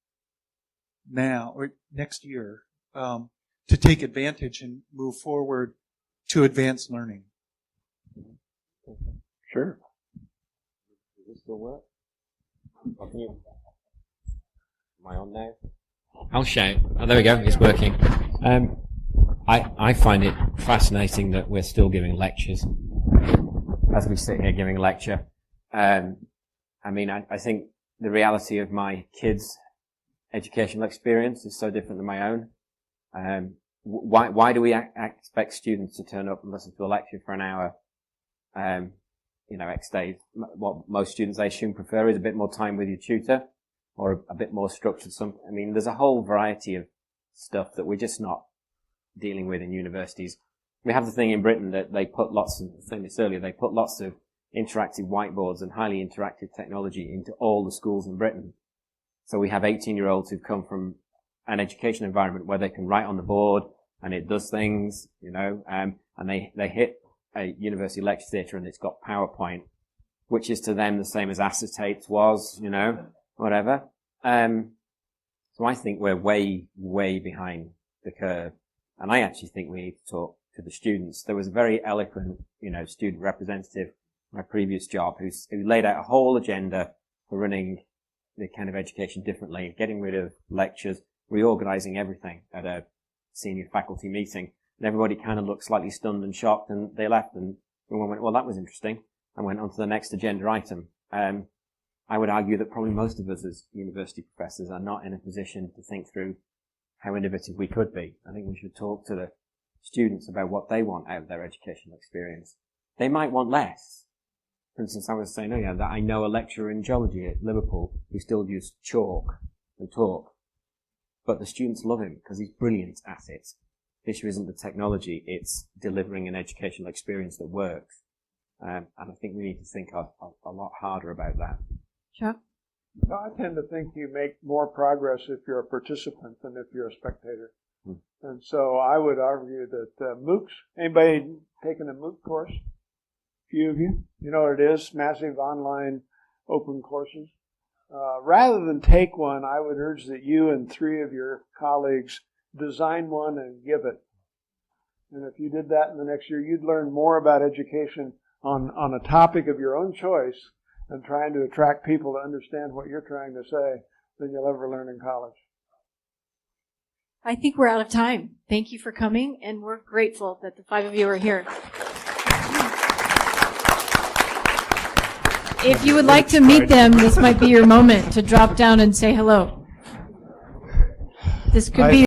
now or next year to take advantage and move forward to advance learning? Sure. Does this still work? Am I on now? I'll shout. Oh, there we go. It's working. I find it fascinating that we're still giving lectures as we sit here giving a lecture. I mean, I think the reality of my kids' educational experience is so different than my own. Why do we expect students to turn up and listen to a lecture for an hour? X days. What most students, I assume, prefer is a bit more time with your tutor or a bit more structured. I mean, there's a whole variety of stuff that we're just not dealing with in universities. We have the thing in Britain that they put lots of, saying this earlier, they put lots of interactive whiteboards and highly interactive technology into all the schools in Britain. So we have 18-year-olds who've come from an education environment where they can write on the board and it does things, and they hit a university lecture theatre and it's got PowerPoint, which is to them the same as acetate was, whatever. So I think we're way, way behind the curve. And I actually think we need to talk to the students. There was a very eloquent, student representative in my previous job who laid out a whole agenda for running the kind of education differently, getting rid of lectures, reorganizing everything at a senior faculty meeting. And everybody kind of looked slightly stunned and shocked, and they left, and everyone went, well, that was interesting, and went on to the next agenda item. I would argue that probably most of us as university professors are not in a position to think through how innovative we could be. I think we should talk to the students about what they want out of their educational experience. They might want less. For instance, I was saying earlier that I know a lecturer in geology at Liverpool who still uses chalk and talk, but the students love him because he's brilliant at it. The issue isn't the technology, it's delivering an educational experience that works. And I think we need to think a lot harder about that. Chuck? I tend to think you make more progress if you're a participant than if you're a spectator. And so I would argue that MOOCs, anybody taking a MOOC course? A few of you? You know what it is? Massive online open courses. Rather than take one, I would urge that you and 3 of your colleagues design one and give it. And if you did that in the next year, you'd learn more about education on a topic of your own choice and trying to attract people to understand what you're trying to say than you'll ever learn in college. I think we're out of time. Thank you for coming, and we're grateful that the 5 of you are here. If you would like to meet them, this might be your moment to drop down and say hello. This could be